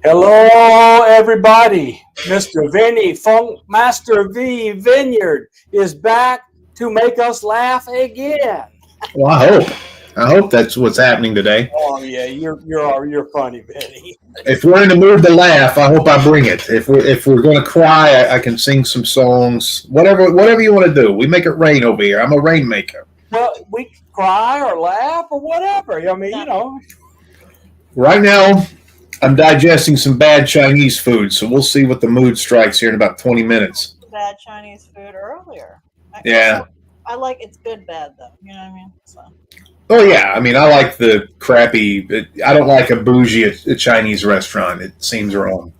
Hello, everybody. Mr. Vinnie, Funkmaster V Vineyard is back to make us laugh again. Well, I hope that's what's happening today. Oh yeah, you're funny, Vinnie. If we're in the mood to laugh, I hope I bring it. If we're going to cry, I can sing some songs. Whatever you want to do. We make it rain over here. I'm a rainmaker. Well, we cry or laugh or whatever. I mean, Right now, I'm digesting some bad Chinese food, so we'll see what the mood strikes here in about 20 minutes. Bad Chinese food earlier. I like it's good bad though. You know what I mean? So. Oh yeah, I mean I like the crappy. I don't like a bougie Chinese restaurant. It seems wrong.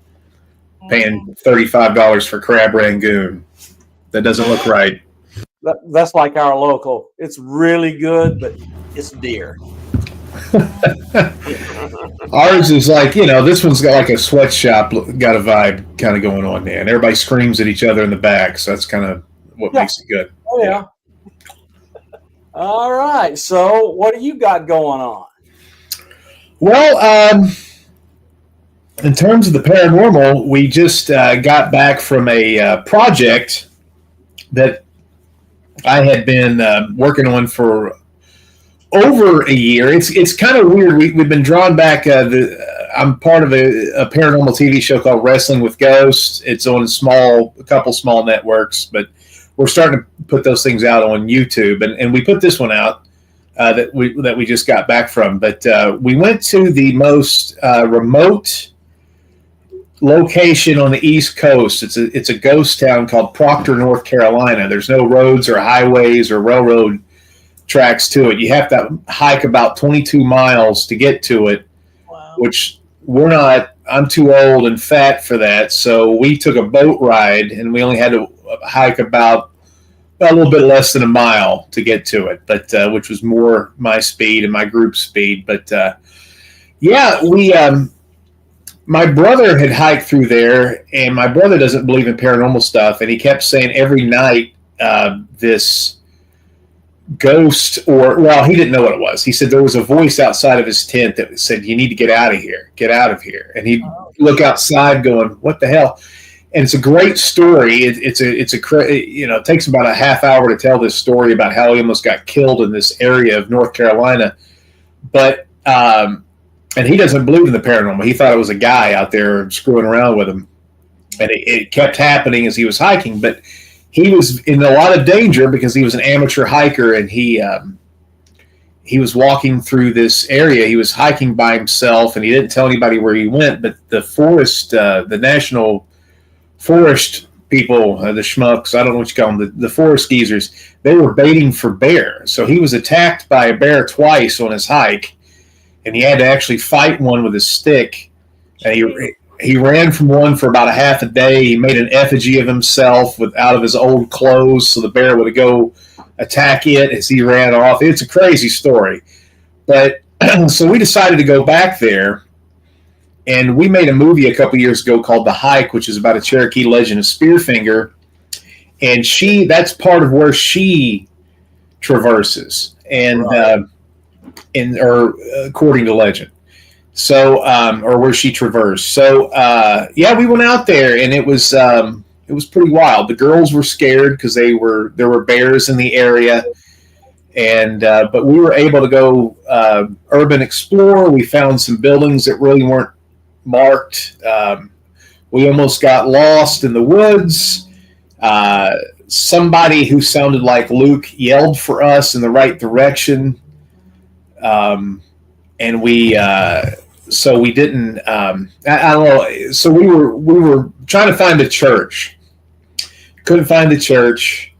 Paying $35 for crab rangoon, that doesn't look right. That's like our local. It's really good, but it's dear. Ours is like, this one's got like a sweatshop, got a vibe kind of going on there, and everybody screams at each other in the back, so that's kind of what makes it good. Oh yeah. All right, so what do you got going on? Well, in terms of the paranormal, we just got back from a project that I had been working on for over a year. It's kind of weird. We've been drawn back. I'm part of a paranormal TV show called Wrestling with Ghosts. It's on a couple small networks, but we're starting to put those things out on YouTube, and we put this one out that we just got back from. But we went to the most remote location on the East Coast. It's a ghost town called Proctor, North Carolina. There's no roads or highways or railroad tracks to it. You have to hike about 22 miles to get to it. Wow. Which I'm too old and fat for that. So we took a boat ride, and we only had to hike about a little bit less than a mile to get to it, but which was more my speed and my group's speed. But my brother had hiked through there, and my brother doesn't believe in paranormal stuff, and he kept saying every night this ghost, he didn't know what it was. He said there was a voice outside of his tent that said, "You need to get out of here, get out of here." And he'd look outside going, "What the hell?" And it's a great story. It takes about a half hour to tell this story about how he almost got killed in this area of North Carolina. But, and he doesn't believe in the paranormal. He thought it was a guy out there screwing around with him. And it kept happening as he was hiking, but he was in a lot of danger because he was an amateur hiker, and he was walking through this area. He was hiking by himself, and he didn't tell anybody where he went, but the forest, the national forest people, the schmucks, I don't know what you call them, the forest geezers, they were baiting for bear. So he was attacked by a bear twice on his hike, and he had to actually fight one with his stick. And he ran from one for about a half a day. He made an effigy of himself out of his old clothes so the bear would go attack it as he ran off. It's a crazy story. But so we decided to go back there, and we made a movie a couple years ago called The Hike, which is about a Cherokee legend of Spearfinger. And that's part of where she traverses, or according to legend. So, or where she traversed. So, we went out there, and it was pretty wild. The girls were scared because there were bears in the area, and but we were able to go urban explore. We found some buildings that really weren't marked. We almost got lost in the woods. Somebody who sounded like Luke yelled for us in the right direction, and we. So we didn't. I don't know. So we were trying to find a church. Couldn't find the church,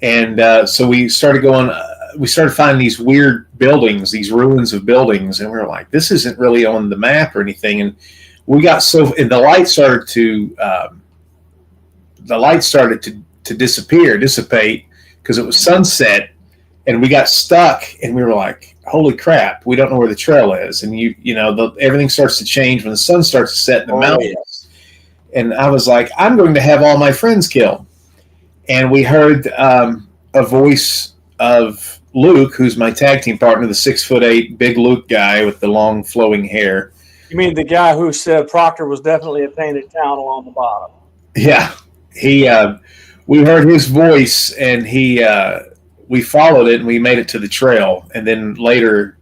and so we started going. We started finding these weird buildings, these ruins of buildings, and we were like, "This isn't really on the map or anything." And we got and the light started to dissipate because it was sunset, and we got stuck, and we were like, "Holy crap, we don't know where the trail is." And everything starts to change when the sun starts to set in the mountains. Yeah. And I was like, I'm going to have all my friends killed. And we heard a voice of Luke, who's my tag team partner, the 6'8" big Luke guy with the long flowing hair. You mean the guy who said Proctor was definitely a painted town along the bottom? Yeah, we heard his voice, and we followed it, and we made it to the trail, and then later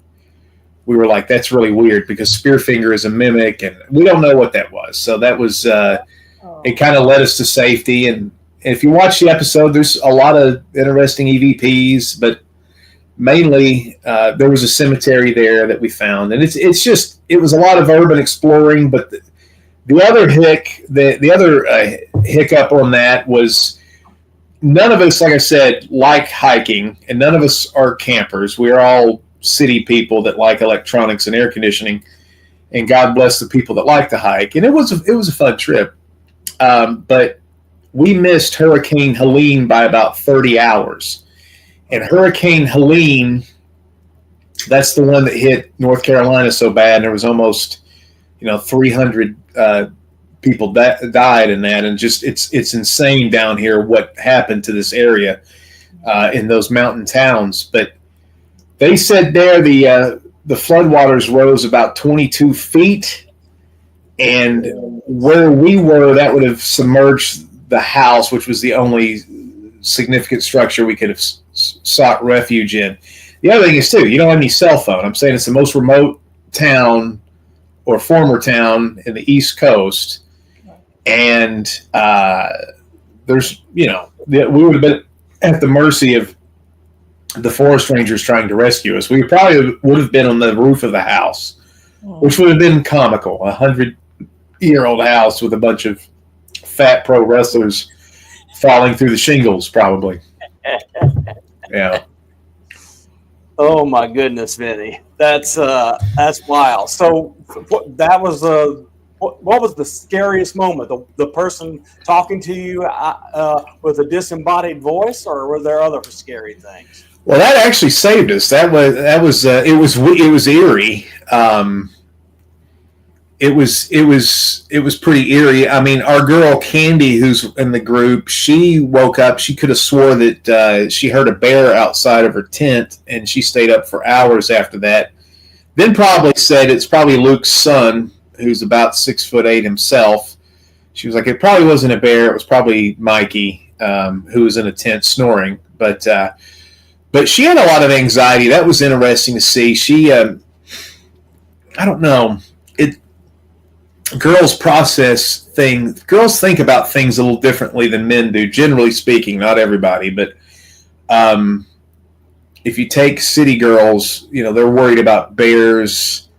we were like, that's really weird because Spearfinger is a mimic, and we don't know what that was. So that was it kind of led us to safety. And if you watch the episode, there's a lot of interesting EVPs, but mainly there was a cemetery there that we found, and it was a lot of urban exploring. But the other hiccup on that was none of us, like I said, like hiking, and none of us are campers. We're all city people that like electronics and air conditioning, and God bless the people that like to hike. And it was a fun trip, but we missed Hurricane Helene by about 30 hours. And Hurricane Helene, that's the one that hit North Carolina so bad, and there was almost 300 people died in that. And just it's insane down here what happened to this area in those mountain towns. But they said there the floodwaters rose about 22 feet, and where we were, that would have submerged the house, which was the only significant structure we could have sought refuge in. The other thing is, too, you don't have any cell phone. I'm saying it's the most remote town or former town in the East Coast, and there's, we would have been at the mercy of the forest rangers trying to rescue us. We probably would have been on the roof of the house, which would have been comical. 100-year-old house with a bunch of fat pro wrestlers falling through the shingles, probably. Yeah. Oh my goodness, Vinny, that's wild. So that was what was the scariest moment? The person talking to you with a disembodied voice, or were there other scary things? Well, that actually saved us. It was eerie. It was pretty eerie. I mean, our girl Candy, who's in the group, she woke up. She could have swore that she heard a bear outside of her tent, and she stayed up for hours after that. Then probably said it's probably Luke's son, who's about 6'8" himself. She was like, it probably wasn't a bear. It was probably Mikey, who was in a tent snoring. But she had a lot of anxiety. That was interesting to see. She, I don't know. Girls process things. Girls think about things a little differently than men do, generally speaking. Not everybody, but if you take city girls, they're worried about bears.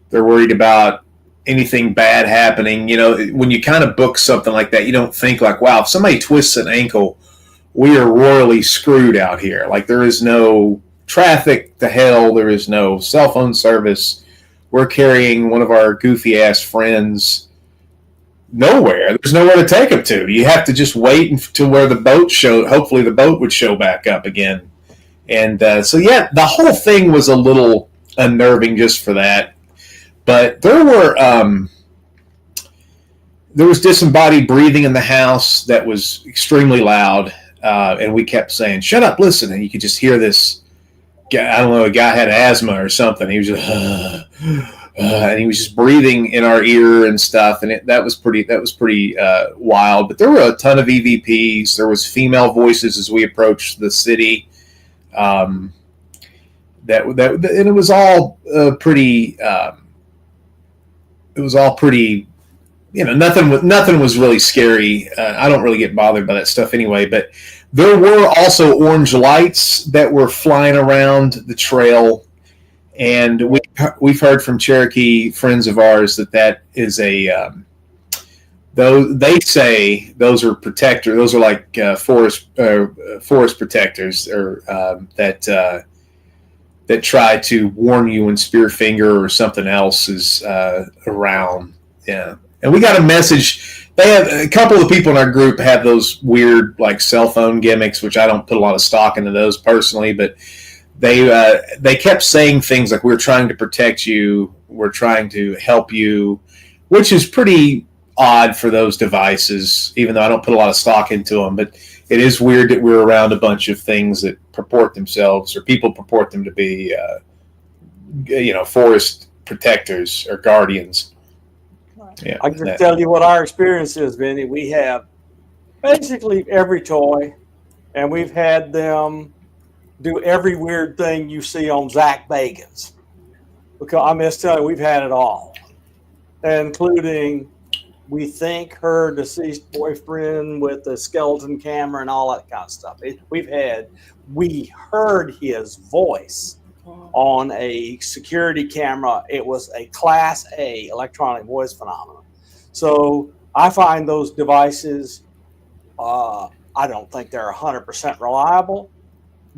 They're worried about anything bad happening. When you kind of book something like that, you don't think like, wow, if somebody twists an ankle, we are royally screwed out here. Like, there is no traffic to hell. There is no cell phone service. We're carrying one of our goofy-ass friends nowhere. There's nowhere to take them to. You have to just wait until where the boat showed. Hopefully the boat would show back up again. And so, yeah, the whole thing was a little unnerving just for that. But there was disembodied breathing in the house that was extremely loud. And we kept saying, shut up, listen. And you could just hear this guy, I don't know, a guy had asthma or something. He was just, and he was just breathing in our ear and stuff. And that was pretty wild. But there were a ton of EVPs. There was female voices as we approached the city. And it was all pretty, nothing was really scary. I don't really get bothered by that stuff anyway, but there were also orange lights that were flying around the trail, and we've heard from Cherokee friends of ours that is they say those are protectors. Those are like forest protectors, or that try to warn you when Spearfinger or something else is around. Yeah. And we got a message. They have a couple of people in our group have those weird like cell phone gimmicks, which I don't put a lot of stock into those personally, but they kept saying things like, we're trying to protect you, we're trying to help you, which is pretty odd for those devices, even though I don't put a lot of stock into them. But it is weird that we're around a bunch of things that purport themselves, or people purport them to be forest protectors or guardians. Yeah, I can tell you what our experience is, Vinny. We have basically every toy, and we've had them do every weird thing you see on Zach Bagans. Because I'm just telling you, we've had it all, including we think her deceased boyfriend with the skeleton camera and all that kind of stuff. We heard his voice on a security camera. It was a Class A electronic voice phenomenon. So I find those devices, I don't think they're 100% reliable,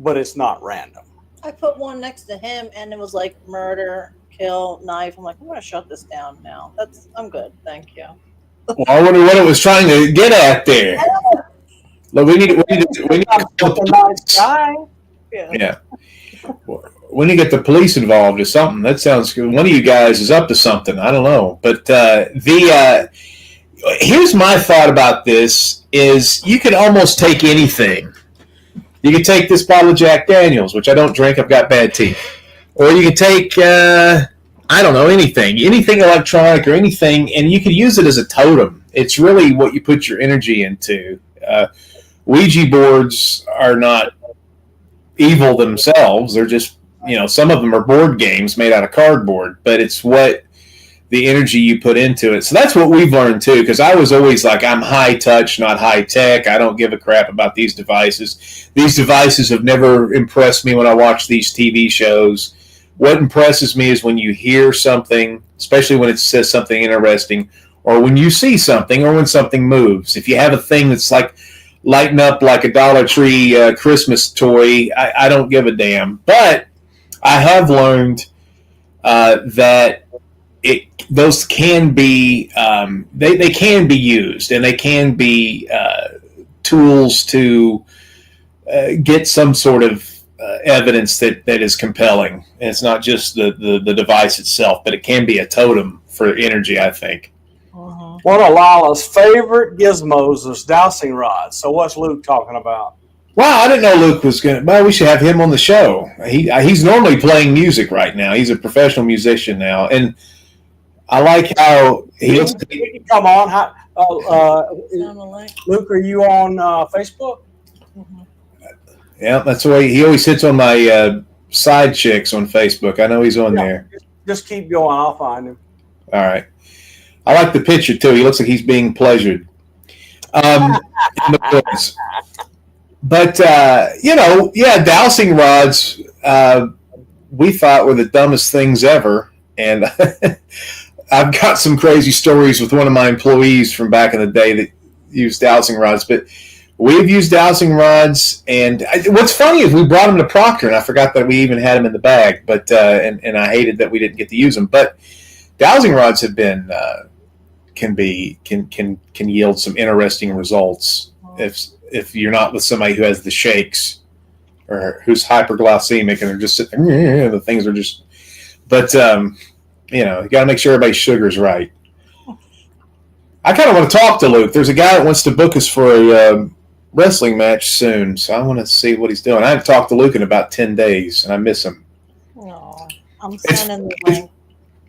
but it's not random. I put one next to him, and it was like murder, kill, knife. I'm like, I'm going to shut this down now. I'm good. Thank you. Well, I wonder what it was trying to get at there. Look, we need a nice guy. Yeah. When you get the police involved or something, that sounds good. One of you guys is up to something. I don't know. But here's my thought about this is you could almost take anything. You could take this bottle of Jack Daniels, which I don't drink. I've got bad teeth. Or you could take, I don't know, anything electronic or anything, and you could use it as a totem. It's really what you put your energy into. Ouija boards are not evil themselves. They're just, some of them are board games made out of cardboard, but it's what the energy you put into it. So that's what we've learned too, because I was always like, I'm high touch, not high tech. I don't give a crap about these devices. These devices have never impressed me when I watch these TV shows. What impresses me is when you hear something, especially when it says something interesting, or when you see something, or when something moves. If you have a thing that's like lighting up like a Dollar Tree Christmas toy, I don't give a damn. But I have learned that those can be they can be used, and they can be tools to get some sort of evidence that is compelling. And it's not just the device itself, but it can be a totem for energy, I think. One of Lala's favorite gizmos is dowsing rods. So what's Luke talking about? Wow, I didn't know Luke was going to... Well, we should have him on the show. He's normally playing music right now. He's a professional musician now. And I like how... Come on. Luke, are you on Facebook? Mm-hmm. Yeah, that's the way he always hits on my side chicks on Facebook. I know he's on there. Just keep going. I'll find him. All right. I like the picture, too. He looks like he's being pleasured. But, dowsing rods, we thought were the dumbest things ever. And I've got some crazy stories with one of my employees from back in the day that used dowsing rods. But we've used dowsing rods. And what's funny is we brought them to Proctor, and I forgot that we even had them in the bag. But and I hated that we didn't get to use them. But dowsing rods have been can yield some interesting results if you're not with somebody who has the shakes or who's hyperglycemic and they're just sitting there, the things are just. But you got to make sure everybody's sugar's right. I kind of want to talk to Luke. There's a guy that wants to book us for a wrestling match soon, so I want to see what he's doing. I haven't talked to Luke in about 10 days, and I miss him. No, I'm sending the link.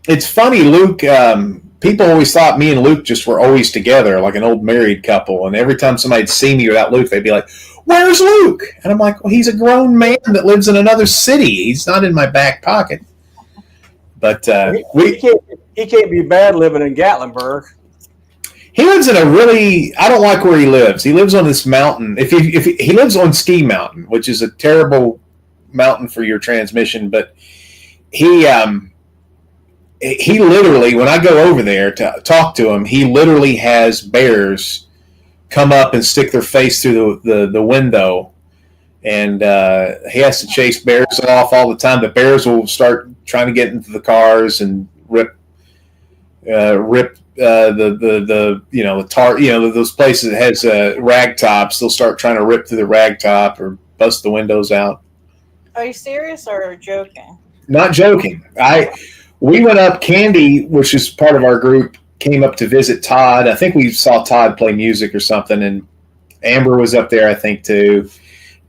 It's funny, Luke. People always thought me and Luke just were always together, like an old married couple. And every time somebody'd see me without Luke, they'd be like, "Where's Luke?" And I'm like, "Well, he's a grown man that lives in another city. He's not in my back pocket." But he can't be bad living in Gatlinburg. He lives in I don't like where he lives. He lives on this mountain. If he lives on Ski Mountain, which is a terrible mountain for your transmission, but he literally, when I go over there to talk to him, he literally has bears come up and stick their face through the window, and he has to chase bears off all the time. The bears will start trying to get into the cars and rip the tar, those places that has rag tops. They'll start trying to rip through the rag top or bust the windows out. Are you serious or joking? Not joking. We went up. Candy, which is part of our group, came up to visit Todd. I think we saw Todd play music or something, and Amber was up there, I think, too.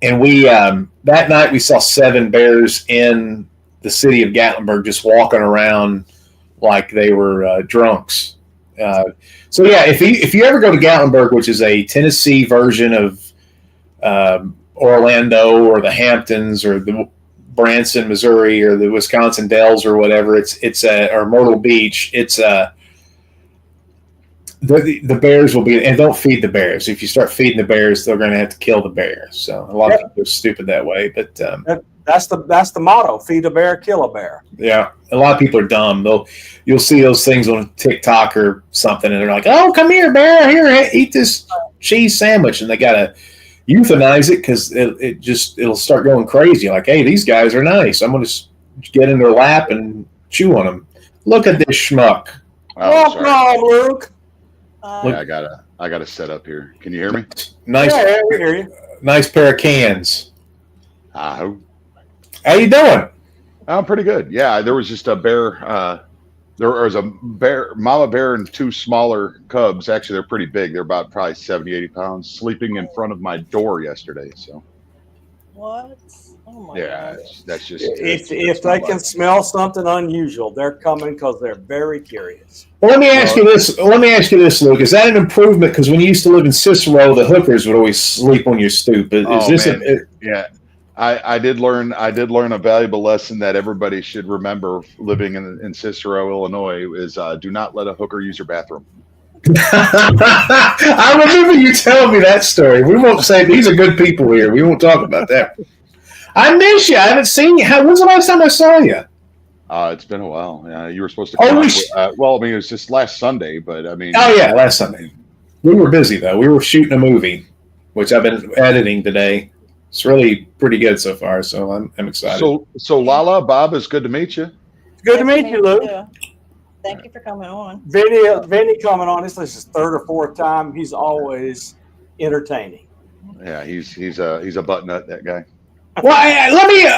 And we that night we saw 7 bears in the city of Gatlinburg just walking around like they were drunks. So yeah, if you ever go to Gatlinburg, which is a Tennessee version of Orlando or the Hamptons or the Branson, Missouri, or the Wisconsin Dells or whatever, or Myrtle Beach, the bears will be, and don't feed the bears. If you start feeding the bears, they're going to have to kill the bears. So a lot of people are stupid that way, but that's the motto: feed a bear, kill a bear. Yeah, a lot of people are dumb. You'll see those things on TikTok or something, and they're like, "Oh, come here, bear! Here, eat this cheese sandwich," and they gotta euthanize it because it'll start going crazy. Like, hey, these guys are nice. I'm going to get in their lap and chew on them. Look at this schmuck. Oh, no, Luke. Yeah, I gotta set up here. Can you hear me? Nice. Yeah, I hear you. Nice pair of cans. How you doing? I'm pretty good. Yeah, there was just a bear. There was a mama bear and two smaller cubs. Actually, they're pretty big. They're about probably 70, 80 pounds, sleeping in front of my door yesterday. So. What? Oh my God. That's just. If they can smell something unusual, they're coming because they're very curious. Well, let me ask you this, Luke. Is that an improvement? Because when you used to live in Cicero, the hookers would always sleep on your stoop. Yeah. I did learn a valuable lesson that everybody should remember living in Cicero, Illinois, is do not let a hooker use your bathroom. I remember you telling me that story. We won't say these are good people here. We won't talk about that. I miss you. I haven't seen you. When's the last time I saw you? It's been a while. You were supposed to come it was just last Sunday, but I mean. Oh, yeah, last Sunday. We were busy, though. We were shooting a movie, which I've been editing today. It's really pretty good so far, so I'm excited. So Lala, Bob, it's good to meet you. Good to meet you, Luke. Thank you for coming on. Vinnie coming on. This is his third or fourth time. He's always entertaining. Yeah, he's a butt nut, that guy. Well,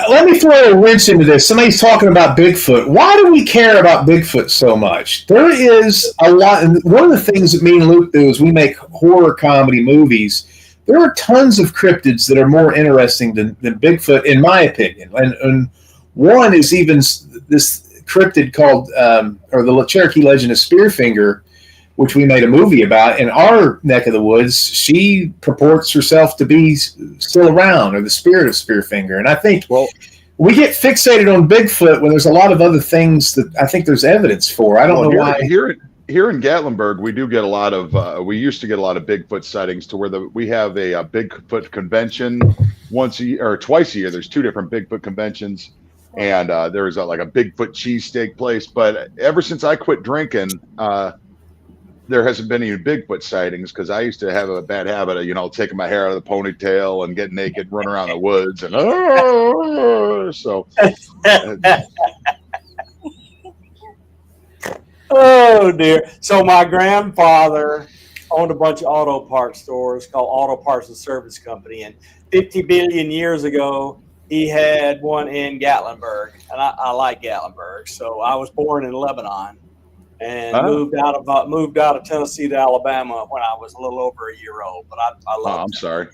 let me throw a wrench into this. Somebody's talking about Bigfoot. Why do we care about Bigfoot so much? There is a lot, and one of the things that me and Luke do is we make horror comedy movies. There are tons of cryptids that are more interesting than Bigfoot, in my opinion. And one is even this cryptid called, or the Cherokee Legend of Spearfinger, which we made a movie about. In our neck of the woods, she purports herself to be still around, or the spirit of Spearfinger. And I think we get fixated on Bigfoot when there's a lot of other things that I think there's evidence for. I don't know why. Here in Gatlinburg, we do get a lot of. We used to get a lot of Bigfoot sightings, to where we have a Bigfoot convention once a year or twice a year. There's two different Bigfoot conventions, and there's like a Bigfoot cheesesteak place. But ever since I quit drinking, there hasn't been any Bigfoot sightings, because I used to have a bad habit of taking my hair out of the ponytail and getting naked, running around the woods, and so. Oh, dear. So my grandfather owned a bunch of auto parts stores called Auto Parts and Service Company. And 50 billion years ago, he had one in Gatlinburg. And I like Gatlinburg. So I was born in Lebanon and moved out of Tennessee to Alabama when I was a little over a year old. But I love it. I'm sorry.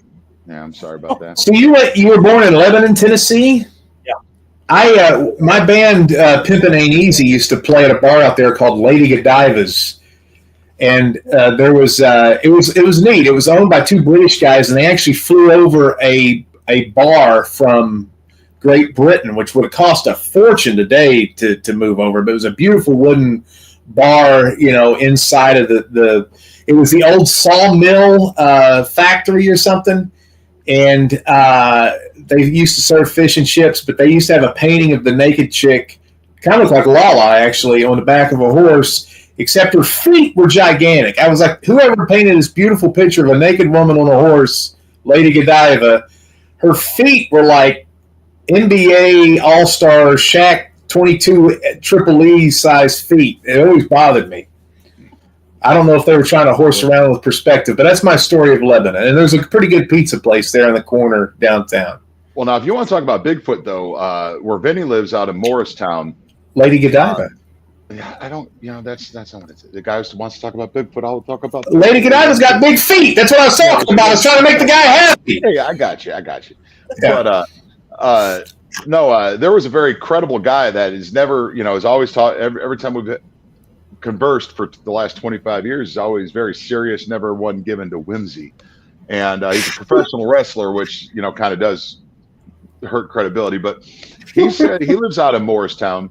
Yeah, I'm sorry about that. So you were born in Lebanon, Tennessee? My band Pimpin' Ain't Easy used to play at a bar out there called Lady Godiva's, and it was neat. It was owned by two British guys, and they actually flew over a bar from Great Britain, which would have cost a fortune today to move over. But it was a beautiful wooden bar, inside of it was the old sawmill factory or something. And they used to serve fish and chips, but they used to have a painting of the naked chick, kind of looked like Lala, actually, on the back of a horse, except her feet were gigantic. I was like, whoever painted this beautiful picture of a naked woman on a horse, Lady Godiva, her feet were like NBA All-Star Shaq 22 Triple E size feet. It always bothered me. I don't know if they were trying to horse around with perspective, but that's my story of Lebanon. And there's a pretty good pizza place there in the corner downtown. Well, now, if you want to talk about Bigfoot, though, where Vinnie lives out in Morristown. Lady Godiva. Yeah, I don't, that's not what it's. The guy who wants to talk about Bigfoot, I'll talk about. Lady Godiva's got big feet. That's what I was talking about. I was trying to make the guy happy. Hey, I got you. Yeah. But, no, there was a very credible guy that is never, is always taught every time we've conversed for the last 25 years is always very serious, never one given to whimsy. And he's a professional wrestler, which, you know, kind of does hurt credibility. But he said he lives out in Morristown.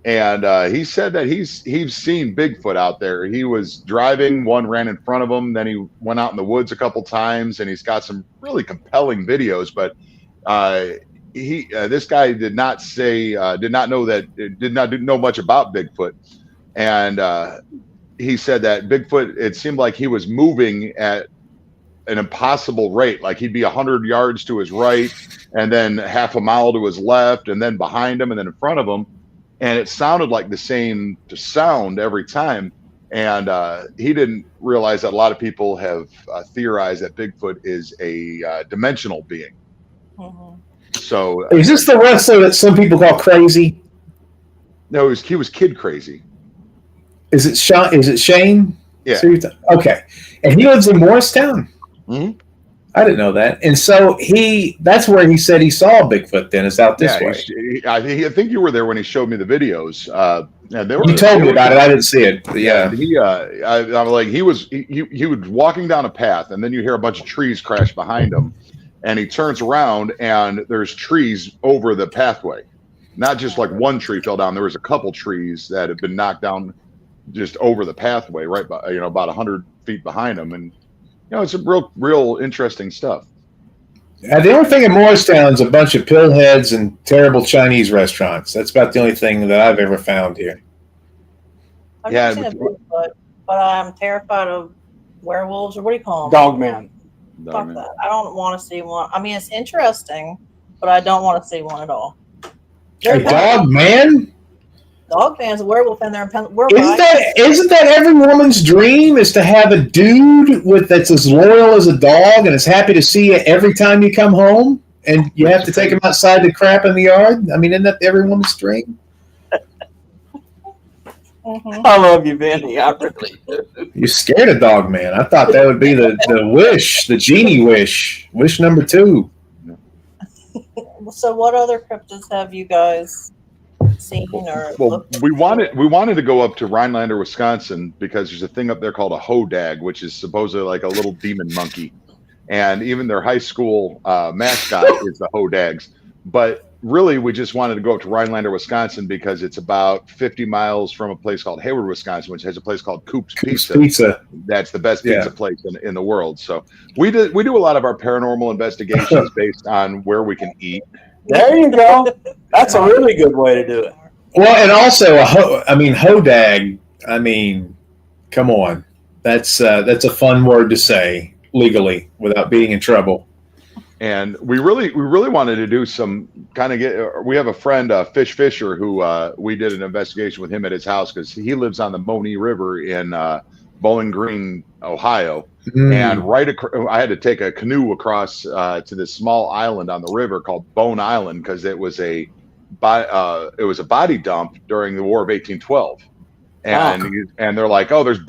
And he said that he's seen Bigfoot out there. He was driving, one ran in front of him, then he went out in the woods a couple times, and he's got some really compelling videos. But this guy did not know much about Bigfoot, and he said that Bigfoot, it seemed like he was moving at an impossible rate. Like he'd be 100 yards to his right, and then half a mile to his left, and then behind him, and then in front of him. And it sounded like the same sound every time. And he didn't realize that a lot of people have theorized that Bigfoot is a dimensional being. Mm-hmm. So is this the wrestler that some people call crazy? No, he was kid crazy. Is it Sean? Is it Shane? Yeah. Okay. And he lives in Morristown. Mm-hmm. I didn't know that. And so that's where he said he saw Bigfoot then, is out this way. I think you were there when he showed me the videos. You told me about it. I didn't see it. But yeah. I'm like, he was walking down a path, and then you hear a bunch of trees crash behind him, and he turns around, and there's trees over the pathway. Not just like one tree fell down. There was a couple trees that had been knocked down just over the pathway, right by, about 100 feet behind him. And it's a real interesting stuff. The only thing in Morristown is a bunch of pillheads and terrible Chinese restaurants. That's about the only thing that I've ever found here. I've never seen a Bigfoot, but I'm terrified of werewolves, or what do you call them? Dogman. Fuck that. I don't want to see one. I mean, it's interesting, but I don't want to see one at all. A dog man? Dog man's a werewolf in there. Isn't that every woman's dream, is to have a dude that's as loyal as a dog and is happy to see you every time you come home, and you have to take him outside to crap in the yard? I mean, isn't that every woman's dream? Mm-hmm. I love you, Vinnie. I really do. You're scared of dog man. I thought that would be the wish, the genie wish. Wish number 2. So what other cryptids have you guys seen or we wanted to go up to Rhinelander, Wisconsin, because there's a thing up there called a hodag, which is supposedly like a little demon monkey, and even their high school mascot is the hodags. But really, we just wanted to go up to Rhinelander, Wisconsin, because it's about 50 miles from a place called Hayward, Wisconsin, which has a place called Coop's Pizza. That's the best pizza place in the world. So we do a lot of our paranormal investigations based on where we can eat. There you go. That's a really good way to do it. Well, and also hodag. I mean, come on, that's a fun word to say legally without being in trouble. And we really wanted to do some kind of we have a friend, Fish Fisher, who we did an investigation with him at his house, because he lives on the Monee River in Bowling Green, Ohio. And I had to take a canoe across to this small island on the river called Bone Island, because it was a body dump during the War of 1812. And they're like, oh, there's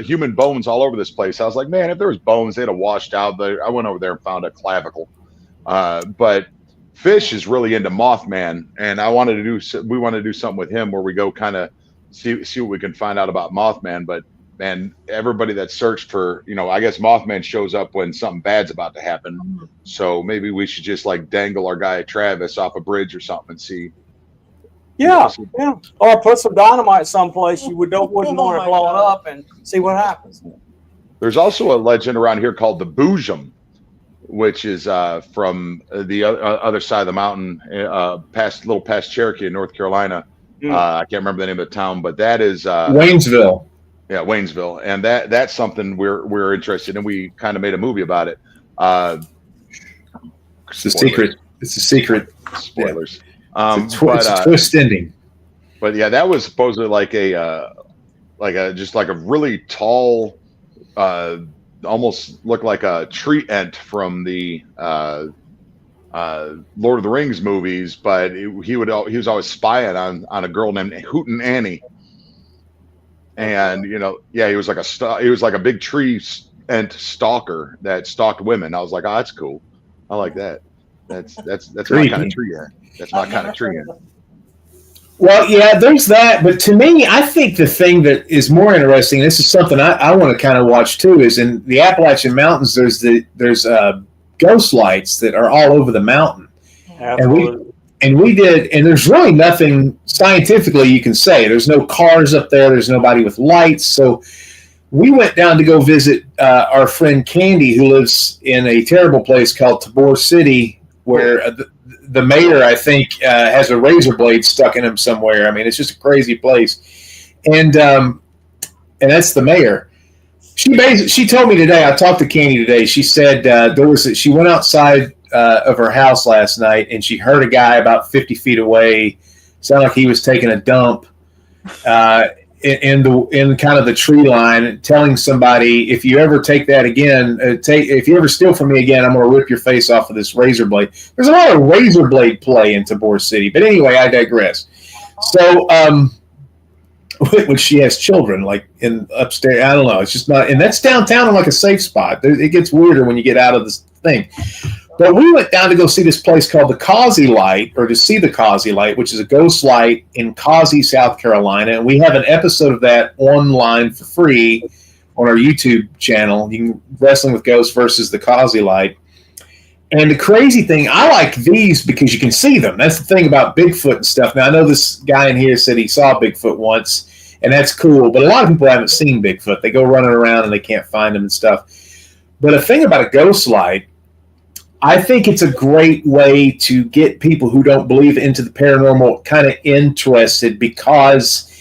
human bones all over this place. I was like, man, if there was bones, they'd have washed out. I went over there and found a clavicle. But Fish is really into Mothman, and we wanted to do something with him where we go kind of see what we can find out about Mothman. But man, everybody that searched for, I guess Mothman shows up when something bad's about to happen. So maybe we should just like dangle our guy Travis off a bridge or something and see. Yeah. Or put some dynamite someplace you wouldn't want to blow it up and see what happens. There's also a legend around here called the Boojum, which is from the other side of the mountain, past Cherokee in North Carolina. I can't remember the name of the town, but that is Waynesville. Yeah, Waynesville, and that's something we're interested in. We kind of made a movie about it. It's a secret. It's a secret. Spoilers. It's a twist ending. But yeah, that was supposedly like a really tall, almost looked like a tree ant from the Lord of the Rings movies. But he was always spying on a girl named Hootin' Annie. And he was like a big tree ant stalker that stalked women. I was like, oh, that's cool. I like that. That's my kind of tree ant. That's my kind of tree ant. Well, yeah, there's that. But to me, I think the thing that is more interesting, this is something I want to kind of watch too, is in the Appalachian Mountains, there's ghost lights that are all over the mountain. Absolutely. And we did, and there's really nothing scientifically you can say. There's no cars up there. There's nobody with lights. So we went down to go visit our friend Candy, who lives in a terrible place called Tabor City, where the mayor, I think, has a razor blade stuck in him somewhere. I mean, it's just a crazy place. And that's the mayor. She told me today, I talked to Candy today, she said she went outside of her house last night, and she heard a guy about 50 feet away, sound like he was taking a dump in kind of the tree line, telling somebody, if you ever take that again, if you ever steal from me again, I'm going to rip your face off with this razor blade. There's a lot of razor blade play in Tabor City, but anyway, I digress. So, which she has children like in upstairs. I don't know. It's just not, and that's downtown in like a safe spot. It gets weirder when you get out of this thing. But we went down to go see this place called the Causey Light, or to see the Causey Light, which is a ghost light in Causey, South Carolina. And we have an episode of that online for free on our YouTube channel. You can Wrestling with Ghosts versus the Causey Light. And the crazy thing, I like these because you can see them. That's the thing about Bigfoot and stuff. Now, I know this guy in here said he saw Bigfoot once, and that's cool. But a lot of people haven't seen Bigfoot. They go running around and they can't find him and stuff. But a thing about a ghost light, I think it's a great way to get people who don't believe into the paranormal kind of interested, because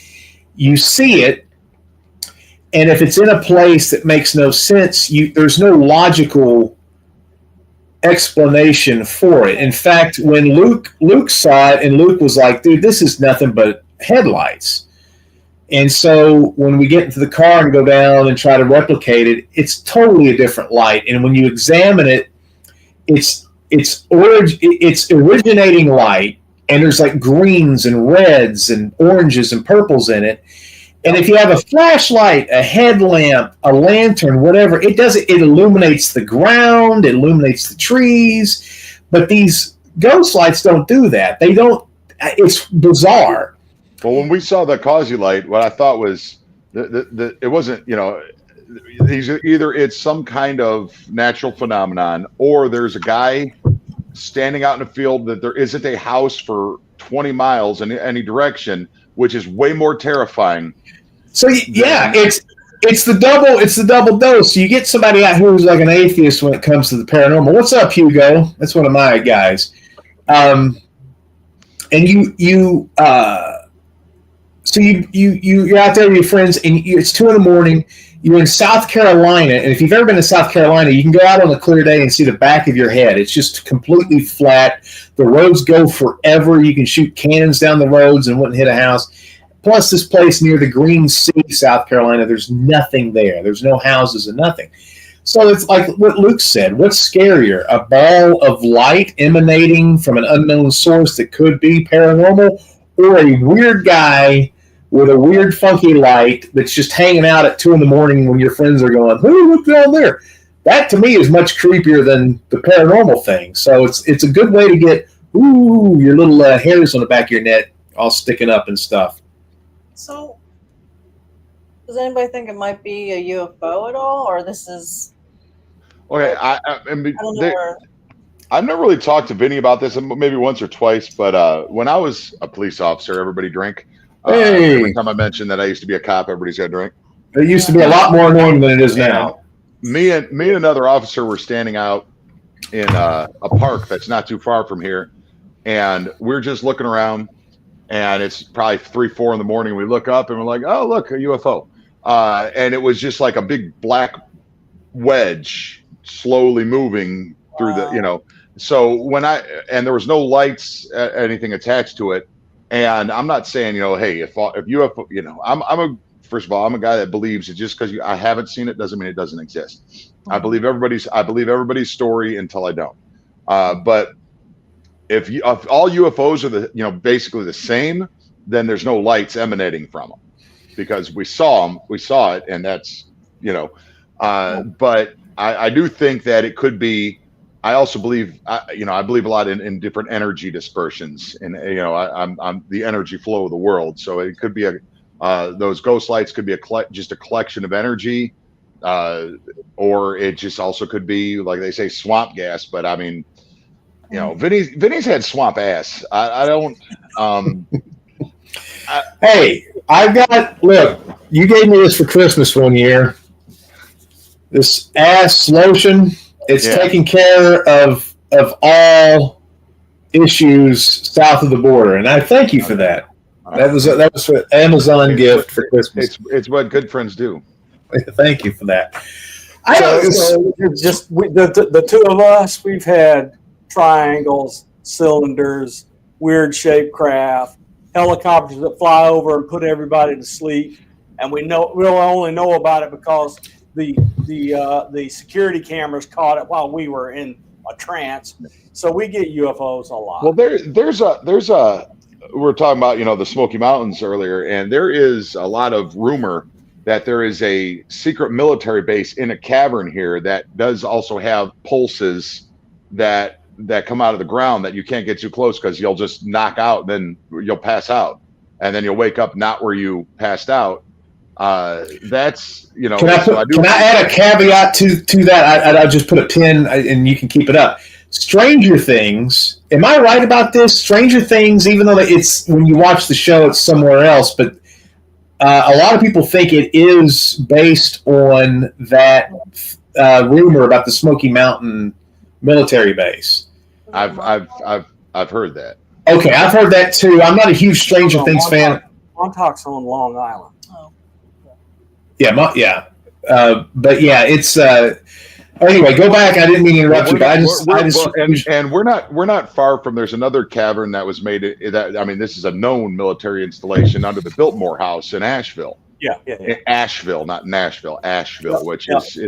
you see it, and if it's in a place that makes no sense, there's no logical explanation for it. In fact, when Luke saw it, and Luke was like, dude, this is nothing but headlights. And so when we get into the car and go down and try to replicate it, it's totally a different light. And when you examine it, it's originating light, and there's like greens and reds and oranges and purples in it. And if you have a flashlight, a headlamp, a lantern, whatever, it illuminates the ground, it illuminates the trees. But these ghost lights don't do that. They don't. It's bizarre. Well, when we saw the Causey Light, what I thought was it wasn't, either it's some kind of natural phenomenon, or there's a guy standing out in a field that there isn't a house for 20 miles in any direction, which is way more terrifying. So yeah, it's the double dose. You get somebody out who's like an atheist when it comes to the paranormal. What's up, Hugo? That's one of my guys. And you're out there with your friends, and it's 2 a.m. You're in South Carolina, and if you've ever been to South Carolina, you can go out on a clear day and see the back of your head. It's just completely flat. The roads go forever. You can shoot cannons down the roads and wouldn't hit a house. Plus, this place near the Green Sea, South Carolina, there's nothing there. There's no houses and nothing. So it's like what Luke said. What's scarier, a ball of light emanating from an unknown source that could be paranormal, or a weird guy with a weird, funky light that's just hanging out at 2 a.m. when your friends are going, "Ooh, look down there." That to me is much creepier than the paranormal thing. So it's a good way to get your little hairs on the back of your neck all sticking up and stuff. So, does anybody think it might be a UFO at all, or this is? Okay, I don't know. I've never really talked to Vinnie about this, maybe once or twice. But when I was a police officer, everybody drank. Every time I mentioned that I used to be a cop, everybody's got to drink. It used to be a lot more annoying than it is now. Me and another officer were standing out in a park that's not too far from here, and we're just looking around, and it's probably 3, 4 in the morning. We look up and we're like, "Oh, look, a UFO!" And it was just like a big black wedge slowly moving through the, So and there was no lights, anything attached to it. And I'm not saying, hey, if UFO, first of all, I'm a guy that believes that just because I haven't seen it doesn't mean it doesn't exist. I believe everybody's story until I don't. But if all UFOs are basically the same, then there's no lights emanating from them, because we saw it, and that's But I do think that it could be I also believe, I believe a lot in different energy dispersions, and I'm the energy flow of the world. So it could be those ghost lights could be just a collection of energy, or it just also could be, like they say, swamp gas. But I mean, Vinny's had swamp ass. I don't. Hey, look, you gave me this for Christmas one year. This ass lotion, it's taking care of all issues south of the border, and I thank you for that. That was an Amazon gift for Christmas. It's what good friends do. Thank you for that. The two of us, we've had triangles, cylinders, weird shaped craft, helicopters that fly over and put everybody to sleep, and we'll only know about it because the security cameras caught it while we were in a trance. So we get UFOs a lot. Well, there's a we were talking about the Smoky Mountains earlier, and there is a lot of rumor that there is a secret military base in a cavern here that does also have pulses that come out of the ground that you can't get too close because you'll just knock out, then you'll pass out, and then you'll wake up not where you passed out. That's Can I add a caveat to that? I'll just put a pin and you can keep it up. Stranger Things. Am I right about this? Stranger Things, even though it's when you watch the show, it's somewhere else, but a lot of people think it is based on that rumor about the Smoky Mountain military base. I've heard that. Okay, I've heard that too. I'm not a huge Stranger Things fan. Montauk's on Long Island. Oh. Yeah. But yeah, it's. Anyway, go back. I didn't mean to interrupt you, but and we're not far from. There's another cavern that was made. This is a known military installation under the Biltmore House in Asheville. Yeah. Asheville, not Nashville. Asheville, which is.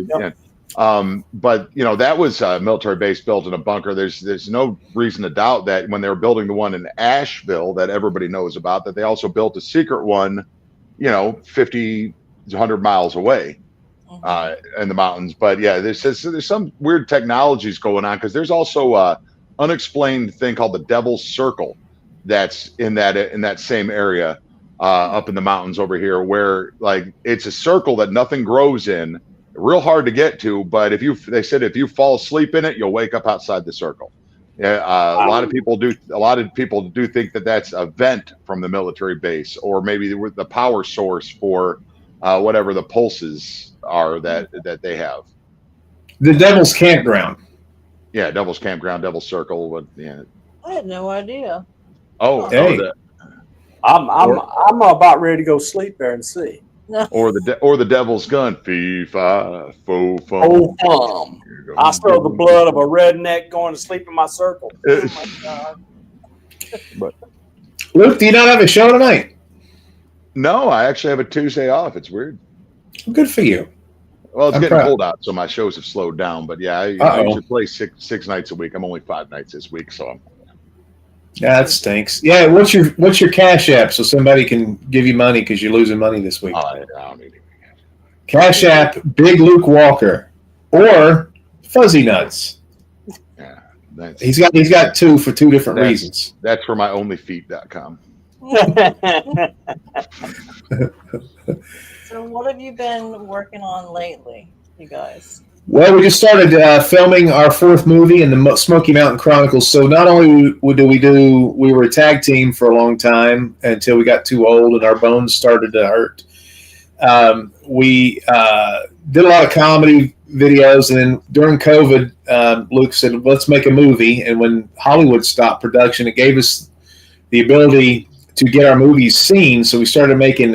But that was a military base built in a bunker. There's no reason to doubt that when they were building the one in Asheville that everybody knows about, that they also built a secret one, 50 to 100 miles away. In the mountains. But yeah, there's some weird technologies going on, because there's also a unexplained thing called the Devil's Circle that's in that same area up in the mountains over here, where like it's a circle that nothing grows in, real hard to get to, but they said if you fall asleep in it, you'll wake up outside the circle. A lot of people do think that that's a vent from the military base, or maybe the power source for whatever the pulses are that they have. The Devil's Campground. Yeah, Devil's Campground, Devil's Circle. But yeah, I had no idea. Oh, hey. I'm about ready to go sleep there and see. Or the Devil's Gun. Fee fi fo fum. Oh, fum. I smell the blood of a redneck going to sleep in my circle. Oh my God. But Luke, do you not have a show tonight? No, I actually have a Tuesday off. It's weird. Good for you. Well, it's getting cold out, so my shows have slowed down. But yeah, I usually play six nights a week. I'm only 5 nights this week, so. Yeah, that stinks. Yeah, what's your Cash App so somebody can give you money because you're losing money this week? I don't need it. Cash App, Big Luke Walker, or Fuzzy Nuts. Yeah, he's got two for two different reasons. That's for my onlyfeet.com. So what have you been working on lately, you guys? Well, we just started filming our 4th movie in the Smoky Mountain Chronicles. So not only we were a tag team for a long time until we got too old and our bones started to hurt. We did a lot of comedy videos, and then during COVID, Luke said, let's make a movie. And when Hollywood stopped production, it gave us the ability to get our movies seen. So we started making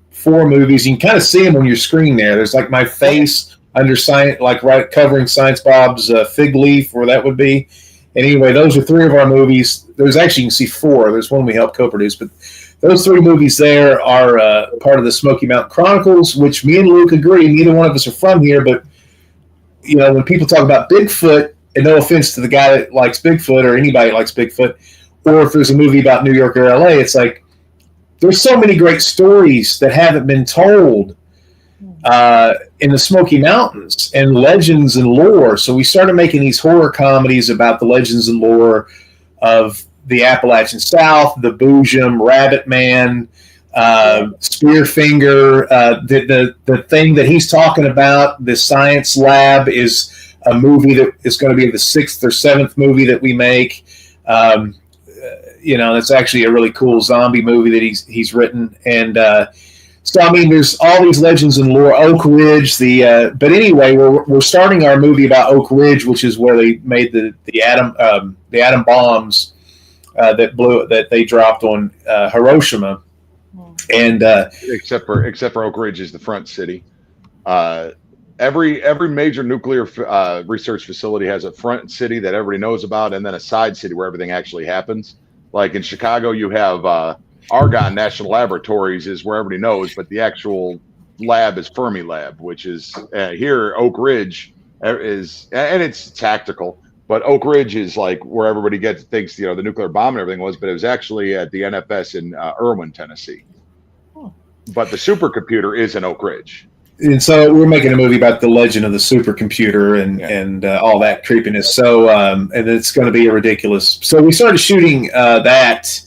4 movies. You can kind of see them on your screen there. There's like my face under science, like right covering Science Bob's Fig Leaf, where that would be. And anyway, those are 3 of our movies. There's actually, you can see 4. There's one we helped co-produce, but those 3 movies there are part of the Smoky Mountain Chronicles, which me and Luke agree, neither one of us are from here, but when people talk about Bigfoot, and no offense to the guy that likes Bigfoot or anybody that likes Bigfoot, or if there's a movie about New York or LA, it's like there's so many great stories that haven't been told in the Smoky Mountains and legends and lore. So we started making these horror comedies about the legends and lore of the Appalachian South, the Boojum, Rabbit Man, Spearfinger. The thing that he's talking about, the Science Lab, is a movie that is going to be the 6th or 7th movie that we make. That's actually a really cool zombie movie that he's written. And so, I mean, there's all these legends and lore. Oak Ridge, but anyway, we're starting our movie about Oak Ridge, which is where they made the atom bombs that they dropped on Hiroshima. And except for Oak Ridge is the front city. Every major nuclear research facility has a front city that everybody knows about, and then a side city where everything actually happens. Like in Chicago, you have Argonne National Laboratories is where everybody knows, but the actual lab is Fermi Lab, which is here. Oak Ridge is, and it's tactical, but Oak Ridge is like where everybody thinks the nuclear bomb and everything was, but it was actually at the NFS in Irwin, Tennessee. But the supercomputer is in Oak Ridge. And so we're making a movie about the legend of the supercomputer and all that creepiness. So and it's going to be a ridiculous. So we started shooting that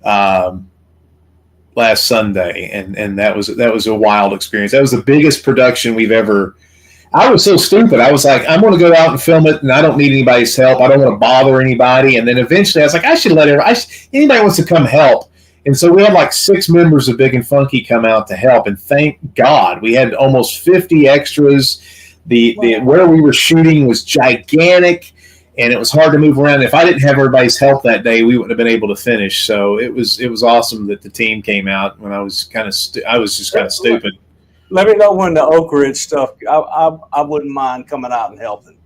last Sunday, and that was a wild experience. That was the biggest production we've ever. I was so stupid. I was like, I'm going to go out and film it, and I don't need anybody's help. I don't want to bother anybody. And then eventually, I was like, I should let anybody wants to come help. And so we had like 6 members of Big and Funky come out to help, and thank God we had almost 50 extras. The where we were shooting was gigantic, and it was hard to move around. If I didn't have everybody's help that day, we wouldn't have been able to finish. So it was awesome that the team came out when I was just kind of stupid. Let me know when the Oak Ridge stuff. I wouldn't mind coming out and helping.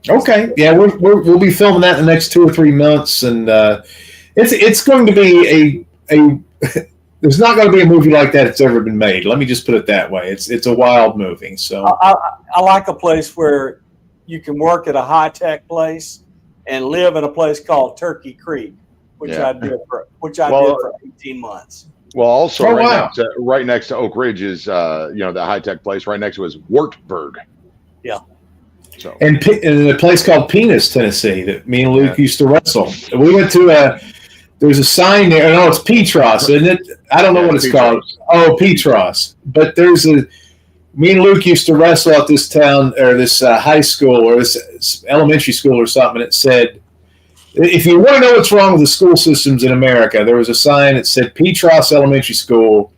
Okay, yeah, we'll be filming that in the next 2 or 3 months, and it's going to be there's not going to be a movie like that that's ever been made. Let me just put it that way. It's a wild movie. So I like a place where you can work at a high tech place and live in a place called Turkey Creek, which I did for 18 months. Well, also right next to Oak Ridge is the high tech place. Right next to it is Wartburg. Yeah. So and a place called Penis, Tennessee, that me and Luke used to wrestle. We went to there's a sign there. No, it's Petros, isn't it? I don't know what it's called. Oh, Petros. But me and Luke used to wrestle at this town or this high school or this elementary school or something. And it said, if you want to know what's wrong with the school systems in America, there was a sign that said Petros Elementary School,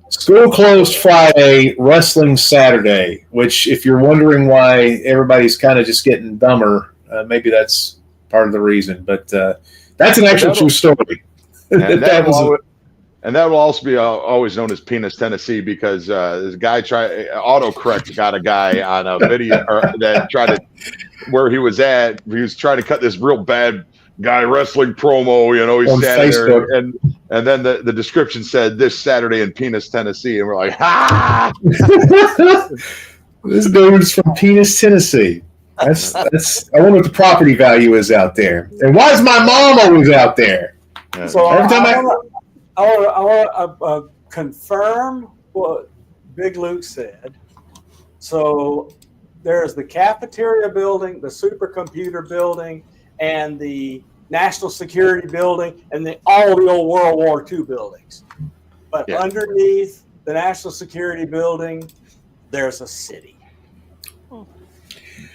school closed Friday, wrestling Saturday, which if you're wondering why everybody's kind of just getting dumber, maybe that's part of the reason. But that's an actual true story. And that will also be always known as Penis, Tennessee, because this guy autocorrect got a guy on a video that tried to where he was at. He was trying to cut this real bad guy wrestling promo. He's standing there, and then the description said this Saturday in Penis, Tennessee, and we're like, ha! This dude's from Penis, Tennessee. That's. I wonder what the property value is out there, and why is my mom always out there? So every time I want to confirm what Big Luke said. So there's the cafeteria building, the supercomputer building, and the National Security building, and all the old World War II buildings. But underneath the National Security building, there's a city.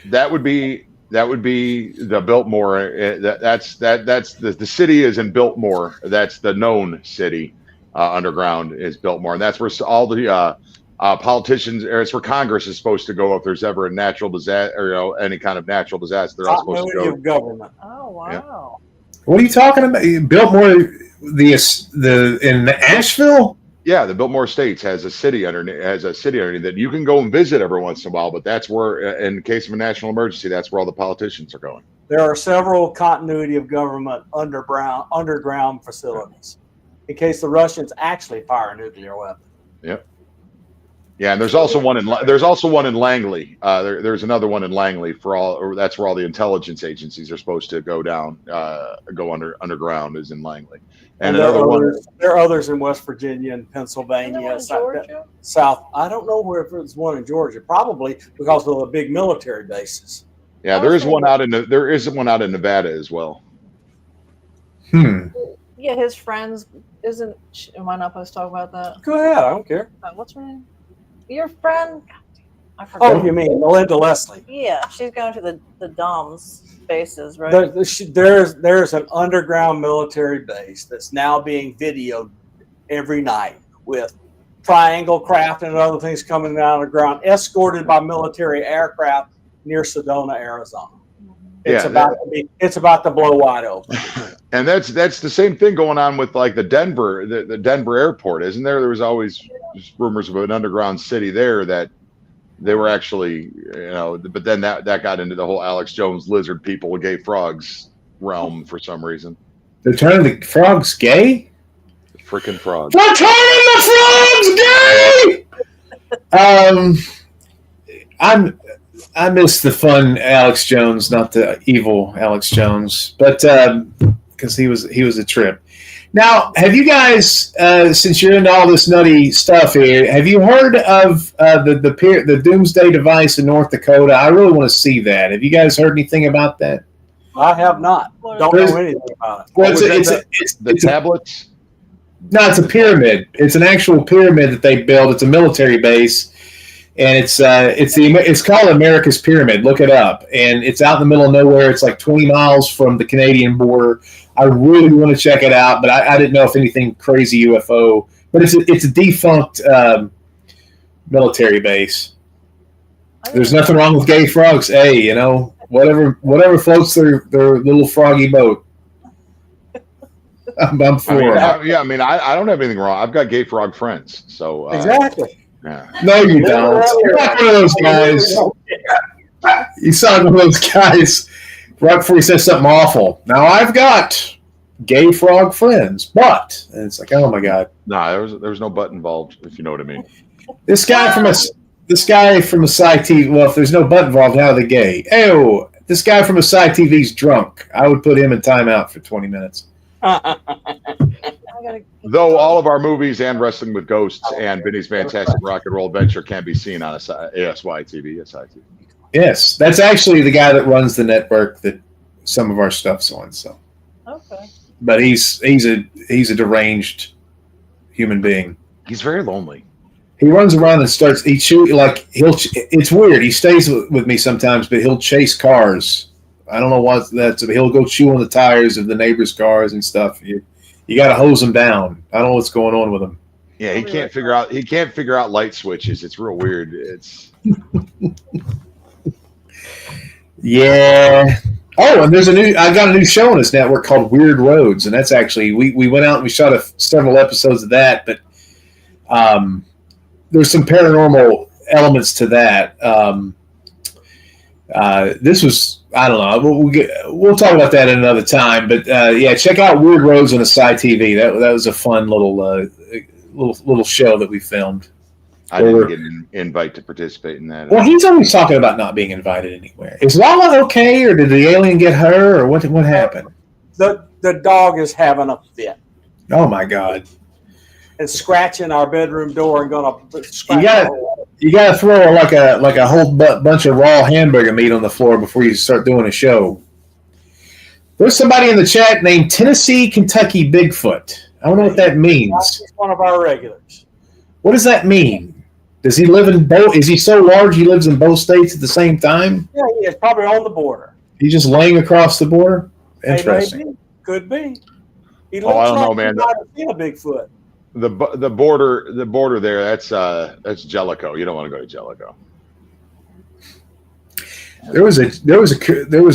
That would be the Biltmore. That's the city is in Biltmore. That's the known city underground is Biltmore, and that's where all the politicians, or it's where Congress is supposed to go if there's ever a natural disaster, or any kind of natural disaster. They're all supposed to go. Of government. Oh wow! Yeah. What are you talking about? Biltmore, in Asheville? Yeah, the Biltmore Estates has a city underneath that you can go and visit every once in a while. But that's where, in case of a national emergency, that's where all the politicians are going. There are several continuity of government underground facilities in case the Russians actually fire a nuclear weapon. Yep. Yeah, and there's also one in Langley. There's another one in Langley that's where all the intelligence agencies are supposed to go down, go underground is in Langley. And there another one. There are others in West Virginia and Pennsylvania, South. I don't know where if there's one in Georgia. Probably because of the big military bases. Yeah, there is one out in Nevada as well. Yeah, his friends am I not supposed to talk about that? Go ahead, I don't care. What's her name? Your friend? I forgot. Oh, you mean Melinda Leslie? Yeah, she's going to the DOMS bases, right? There's an underground military base that's now being videoed every night with triangle craft and other things coming down the ground, escorted by military aircraft near Sedona, Arizona. It's about to blow wide open. And that's the same thing going on with like the Denver airport, isn't there? There was always rumors of an underground city there that they were actually, but then that got into the whole Alex Jones lizard people with gay frogs realm for some reason. They're turning the frogs gay? Freaking frogs. They're turning the frogs gay! I miss the fun Alex Jones, not the evil Alex Jones, but because he was a trip. Now, have you guys, since you're into all this nutty stuff here, have you heard of the Doomsday device in North Dakota? I really want to see that. Have you guys heard anything about that? I have not. Don't know anything about it. Well, it's the tablets. No, it's a pyramid. It's an actual pyramid that they built. It's a military base. And it's called America's Pyramid. Look it up, and it's out in the middle of nowhere. It's like 20 miles from the Canadian border. I really want to check it out, but I didn't know if anything crazy UFO. But it's a defunct military base. There's nothing wrong with gay frogs. Hey, whatever floats their little froggy boat. I'm for it. I don't have anything wrong. I've got gay frog friends, so exactly. Yeah. No, you don't. You're not one of those guys. You sound one of those guys right before he says something awful. Now, I've got gay frog friends, but and it's like, oh my god. No, there was no butt involved, if you know what I mean. This guy from a Sci TV. Well, if there's no butt involved, how are they gay? Ew. This guy from a Sci TV's drunk. I would put him in timeout for 20 minutes. Though all of our movies and Wrestling with Ghosts and Vinnie's Fantastic Rock and Roll Adventure can be seen on ASY TV. Yes, that's actually the guy that runs the network that some of our stuff's on. So, okay. But he's a deranged human being. He's very lonely. He runs around and it's weird. He stays with me sometimes, but he'll chase cars. I don't know what that's. He'll go chew on the tires of the neighbors' cars and stuff. You got to hose him down. I don't know what's going on with him. Yeah, he can't figure out light switches. It's real weird. It's yeah. Oh, and I got a new show on this network called Weird Roads, and that's actually we went out and we shot several episodes of that, but there's some paranormal elements to that. This was, I don't know. We'll talk about that at another time. But yeah, check out Weird Roads on Asai TV. That was a fun little show that we filmed. I didn't get an invite to participate in that. Well, he's always talking about not being invited anywhere. Is Lala okay, or did the alien get her, or what happened? The dog is having a fit. Oh my god! And scratching our bedroom door and gonna scratch. You gotta throw like a whole bunch of raw hamburger meat on the floor before you start doing a show. There's somebody in the chat named Tennessee Kentucky Bigfoot. I don't know what that means. He's one of our regulars. What does that mean? Does he live in both? Is he so large he lives in both states at the same time? Yeah, he is probably on the border. He's just laying across the border. Interesting. Maybe. Could be. He I don't know, man. I've seen a Bigfoot. The border there. That's Jellicoe. You don't want to go to Jellicoe. There was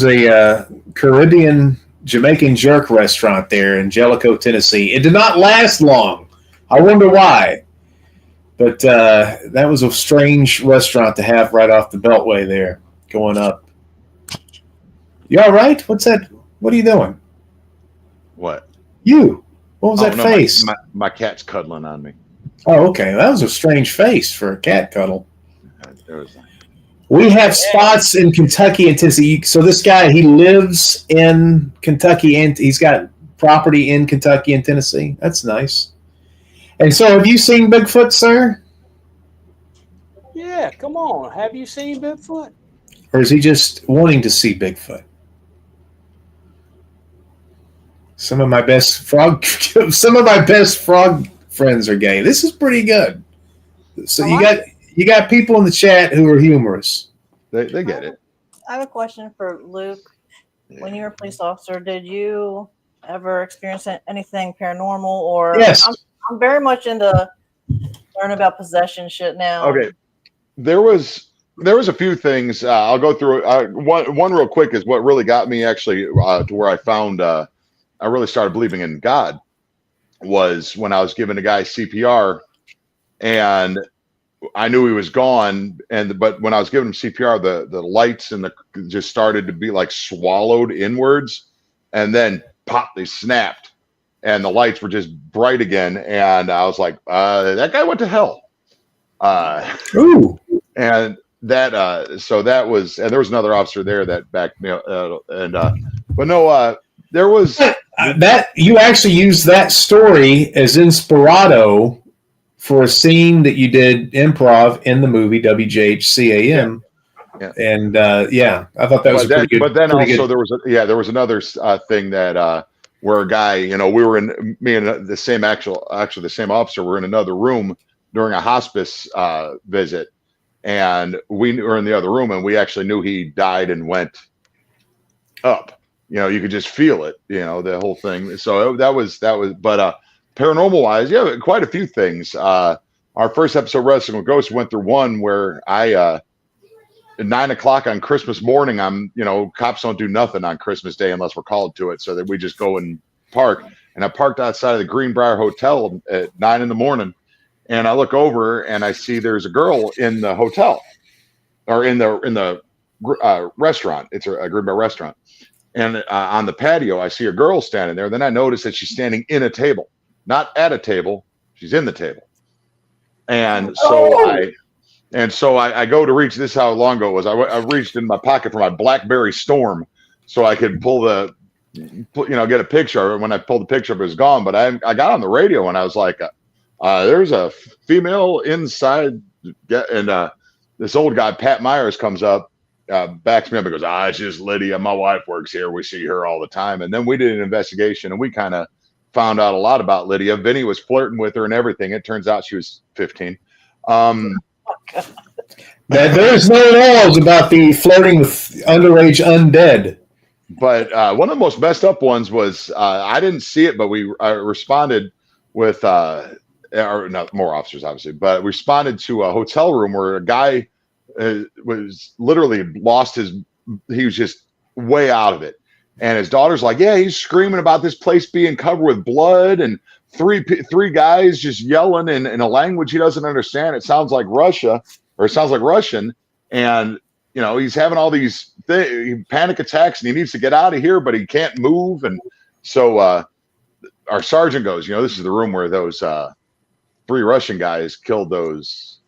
a Caribbean Jamaican jerk restaurant there in Jellicoe, Tennessee. It did not last long. I wonder why. But that was a strange restaurant to have right off the Beltway there, going up. You all right? What's that? What are you doing? What? You. What was that face? My cat's cuddling on me. Oh, okay. That was a strange face for a cat cuddle. There was, We have spots in Kentucky and Tennessee. So this guy, he lives in Kentucky and he's got property in Kentucky and Tennessee. That's nice. And so have you seen Bigfoot, sir? Yeah, come on. Have you seen Bigfoot? Or is he just wanting to see Bigfoot? Some of my best frog friends are gay. This is pretty good. So you got people in the chat who are humorous. they get it. I have a question for Luke. When you were a police officer, did you ever experience anything paranormal? Or Yes. I'm very much into learning about possession shit now. Okay, there was a few things. I'll go through one real quick. Is what really got me actually to where I found I really started believing in God was when I was giving a guy CPR, and I knew he was gone. But when I was giving him CPR, the lights and just started to be like swallowed inwards, and then pop, they snapped, and the lights were just bright again. And I was like, that guy went to hell. Ooh. And that so that was, and there was another officer there that backed me up, but no, there was that you actually used that story as inspirato for a scene that you did improv in the movie WJHCAM. Yeah. And I thought that was pretty good. But then also good. there was another thing that where a guy, we were in, me and the same the same officer were in another room during a hospice visit, and we were in the other room, and we actually knew he died and went up. You could just feel it, the whole thing. So that was, but paranormal wise, yeah, quite a few things. Our first episode, Wrestling with Ghosts, went through one where I, at 9 o'clock on Christmas morning, cops don't do nothing on Christmas Day unless we're called to it. So that we just go and park. And I parked outside of the Greenbrier Hotel at 9 in the morning. And I look over and I see there's a girl in the hotel, or in the restaurant. It's a Greenbrier restaurant. And on the patio, I see a girl standing there. Then I notice that she's standing in a table, not at a table. She's in the table. And so I go to reach. This is how long ago it was. I reached in my pocket for my BlackBerry Storm so I could get a picture. When I pulled the picture, it was gone. But I got on the radio and I was like, there's a female inside. And this old guy, Pat Myers, comes up. Backs me up and goes, it's just Lydia. My wife works here. We see her all the time. And then we did an investigation and we kind of found out a lot about Lydia. Vinnie was flirting with her and everything. It turns out she was 15. There's no laws about the flirting with underage undead. But one of the most messed up ones was I didn't see it, but we responded with or not more officers, obviously, but responded to a hotel room where a guy was literally he was just way out of it, and his daughter's like, he's screaming about this place being covered with blood, and three guys just yelling in a language he doesn't understand. It sounds like Russia, or it sounds like Russian, and he's having all these panic attacks and he needs to get out of here, but he can't move. And so our sergeant goes, this is the room where those 3 Russian guys killed those.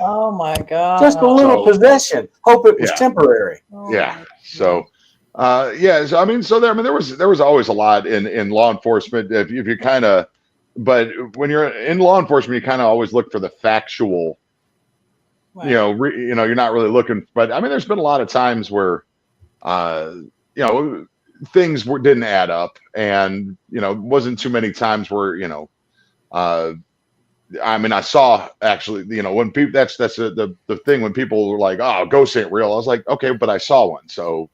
Oh my God. Just a little possession. Hope it was temporary. Yeah. So, there was always a lot in law enforcement. If you kind of, but when you're in law enforcement, you kind of always look for the factual, Right. you're not really looking, but there's been a lot of times where, things didn't add up, and, wasn't too many times where, I saw actually, when people, that's the thing when people were like, ghosts ain't real. I was like, okay, but I saw one. So,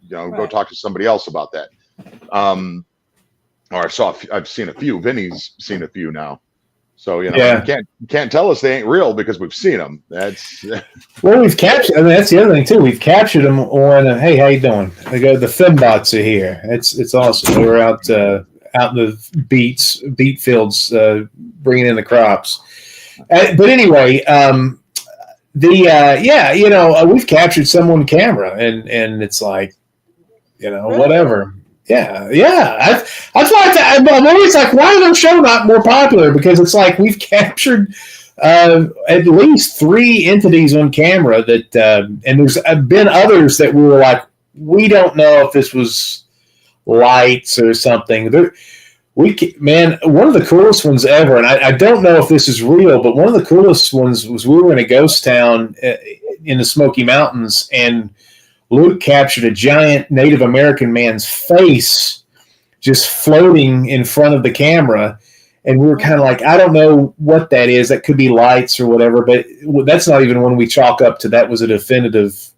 go talk to somebody else about that. Or I've seen a few. Vinny's seen a few now. So, you can't tell us they ain't real because we've seen them. That's well, we've captured. That's the other thing too. We've captured them on. Hey, how you doing? They go. The fembots are here. It's awesome. We're out in the beet fields, bringing in the crops. But anyway, we've captured someone on camera, and it's like, whatever. Yeah. That's why I'm always like, why is our show not more popular? Because it's like we've captured at least 3 entities on camera that, and there's been others that we were like, we don't know if this was lights or something. Man, one of the coolest ones ever, and I don't know if this is real, but one of the coolest ones was we were in a ghost town in the Smoky Mountains, and Luke captured a giant Native American man's face just floating in front of the camera. And we were kind of like, I don't know what that is. That could be lights or whatever, but that's not even when we chalk up to that was a definitive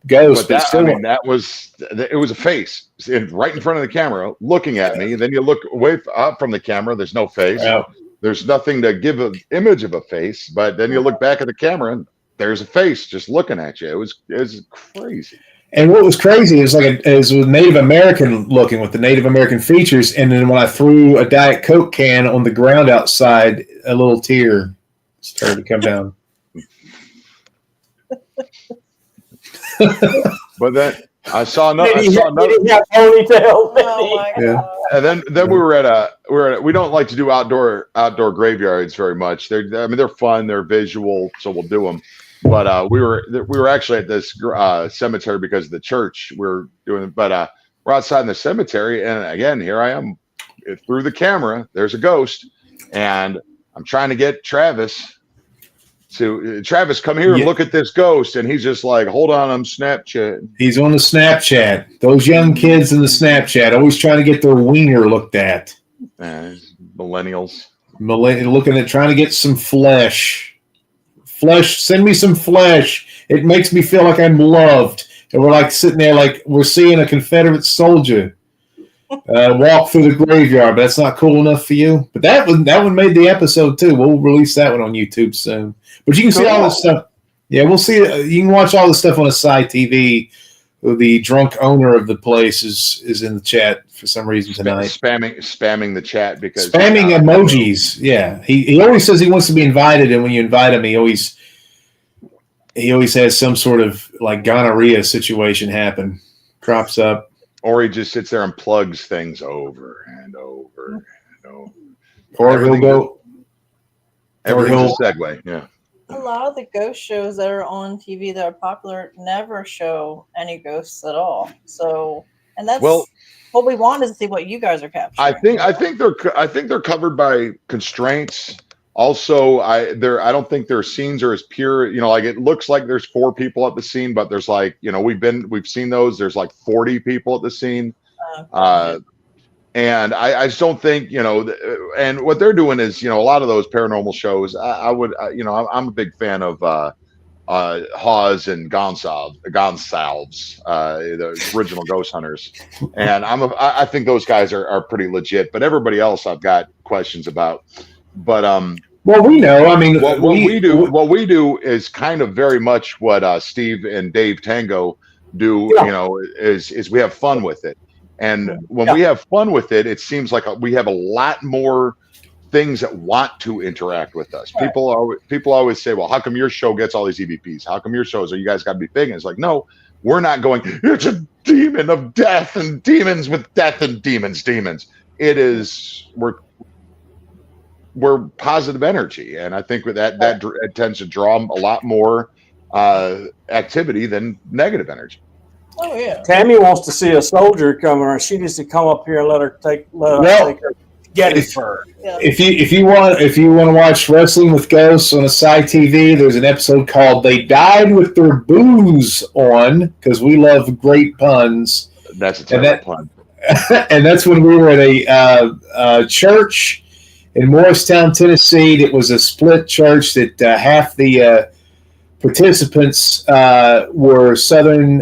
ghost. But it was a face right in front of the camera looking at me. And then you look away up from the camera. There's no face. Oh. There's nothing to give an image of a face. But then you look back at the camera and there's a face just looking at you. It was crazy. And what was crazy is it was Native American looking with the Native American features. And then when I threw a Diet Coke can on the ground outside, a little tear started to come down. But then I saw another. Oh my God. And then we were at we don't like to do outdoor graveyards very much. They're fun, they're visual, so we'll do them. But we were actually at this cemetery because of the church we're doing. But we're outside in the cemetery, and again, here I am through the camera. There's a ghost, and I'm trying to get Travis. So Travis, come here and look at this ghost, and he's just like, "Hold on, I'm Snapchat." He's on the Snapchat. Those young kids in the Snapchat always trying to get their wiener looked at. Millennials looking at trying to get some flesh. Send me some flesh. It makes me feel like I'm loved. And we're like sitting there like we're seeing a Confederate soldier walk through the graveyard. But that's not cool enough for you. But that one made the episode too. We'll release that one on YouTube soon. But you can see all this stuff. Yeah, we'll see. You can watch all this stuff on a side TV. The drunk owner of the place is in the chat for some reason tonight. Spamming the chat because spamming emojis. Yeah, he always says he wants to be invited, and when you invite him, he always has some sort of like gonorrhea situation happen. Crops up, or he just sits there and plugs things over and over and over. Or he'll go. Everything's a segue. Yeah. A lot of the ghost shows that are on TV that are popular never show any ghosts at all. So, and that's what we want is to see what you guys are capturing. I think they're covered by constraints. Also, I don't think their scenes are as pure. Like it looks like there's 4 people at the scene, but there's we've seen those. There's like 40 people at the scene. And I just don't think, and what they're doing is, a lot of those paranormal shows, I'm a big fan of Hawes and Gonsalves, the original Ghost Hunters. And I think those guys are pretty legit, but everybody else I've got questions about. But well, we know, what we do is kind of very much what Steve and Dave Tango do, is we have fun with it. And when we have fun with it, it seems like we have a lot more things that want to interact with us. Right. People always say, well, how come your show gets all these EVPs? How come your shows you guys got to be big? And it's like, no, we're not going, it's a demon of death and demons with death and demons. It is, we're positive energy. And I think with that it tends to draw a lot more activity than negative energy. Oh yeah. Tammy wants to see a soldier coming, or she needs to come up here and let her take her get it for her. Yeah. If you want to watch Wrestling with Ghosts on a side TV, there's an episode called "They Died with Their Booze On" because we love great puns. That's a terrible pun. And that's when we were at a church in Morristown, Tennessee. It was a split church that half the participants were Southern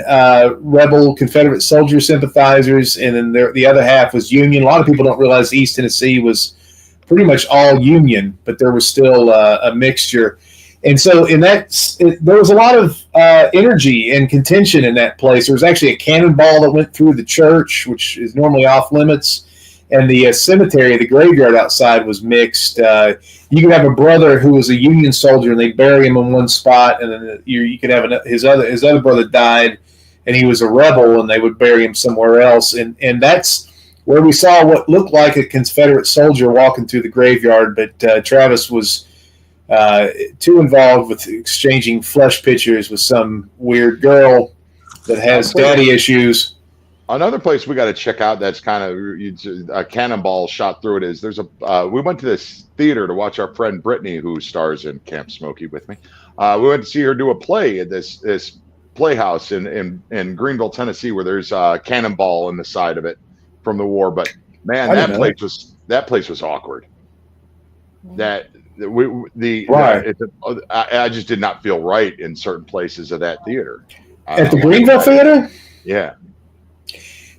rebel Confederate soldier sympathizers, and then the other half was Union. A lot of people don't realize East Tennessee was pretty much all Union, but there was still a mixture. And so there was a lot of energy and contention in that place. There was actually a cannonball that went through the church, which is normally off limits. And the cemetery, the graveyard outside was mixed. You could have a brother who was a Union soldier, and they bury him in one spot, and then you could have his other brother died, and he was a rebel, and they would bury him somewhere else. And that's where we saw what looked like a Confederate soldier walking through the graveyard, but Travis was too involved with exchanging flesh pictures with some weird girl that has daddy issues. Another place we got to check out that's kind of a cannonball shot through it is there's we went to this theater to watch our friend Brittany, who stars in Camp Smokey with me. We went to see her do a play at this playhouse in Greenville, Tennessee, where there's a cannonball in the side of it from the war. But man, that place was awkward. I just did not feel right in certain places of that theater. At the Greenville Theater? Yeah.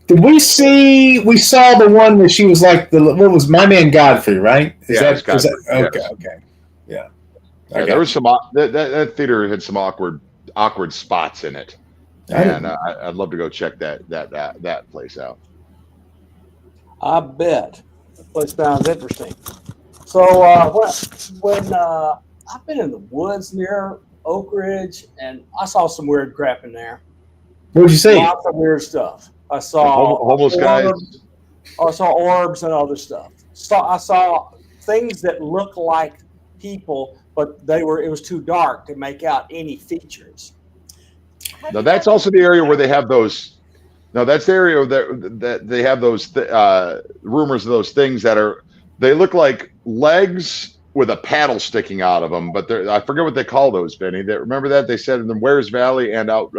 Did we saw the one where she was like what was My Man Godfrey, right? Okay. Yeah. There was some that theater had some awkward spots in it. And I'd love to go check that place out. I bet. That place sounds interesting. So when I've been in the woods near Oak Ridge, and I saw some weird crap in there. What did you see? Lots of weird stuff. I saw homeless guys. I saw orbs and other stuff. I saw things that looked like people, but it was too dark to make out any features. Now that's also the area where they have those. No, that's the area that they have those rumors of those things they look like legs with a paddle sticking out of them, but I forget what they call those, Vinny. Remember that they said in the Wares Valley and out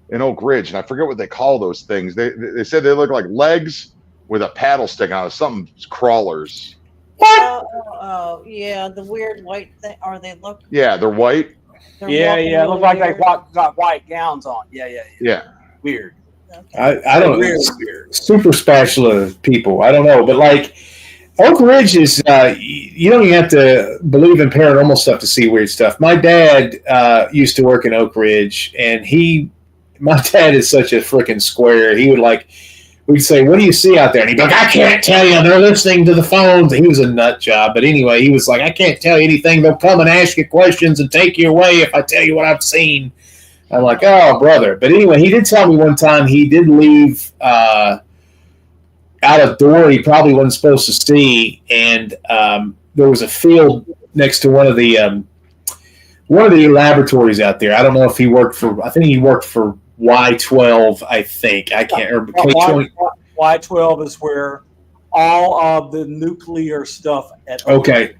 in Oak Ridge, and I forget what they call those things. They said they look like legs with a paddle sticking out of something. Crawlers. Oh, yeah, the weird white thing. Or they look? Yeah, they're white. It look like they got white gowns on. Yeah. Weird. Okay. I don't know. Super spatula people. I don't know, but like Oak Ridge is, you don't even have to believe in paranormal stuff to see weird stuff. My dad used to work in Oak Ridge, and my dad is such a freaking square. He would we'd say, "What do you see out there?" And he'd be like, "I can't tell you. They're listening to the phones." He was a nut job. But anyway, he was like, "I can't tell you anything. They'll come and ask you questions and take you away if I tell you what I've seen." I'm like, "Oh, brother." But anyway, he did tell me one time he did leave out a door he probably wasn't supposed to see, and there was a field next to one of the laboratories out there. I don't know if he worked for. I think he worked for Y12. I think I can't remember. Y12 is where all of the nuclear stuff. Okay,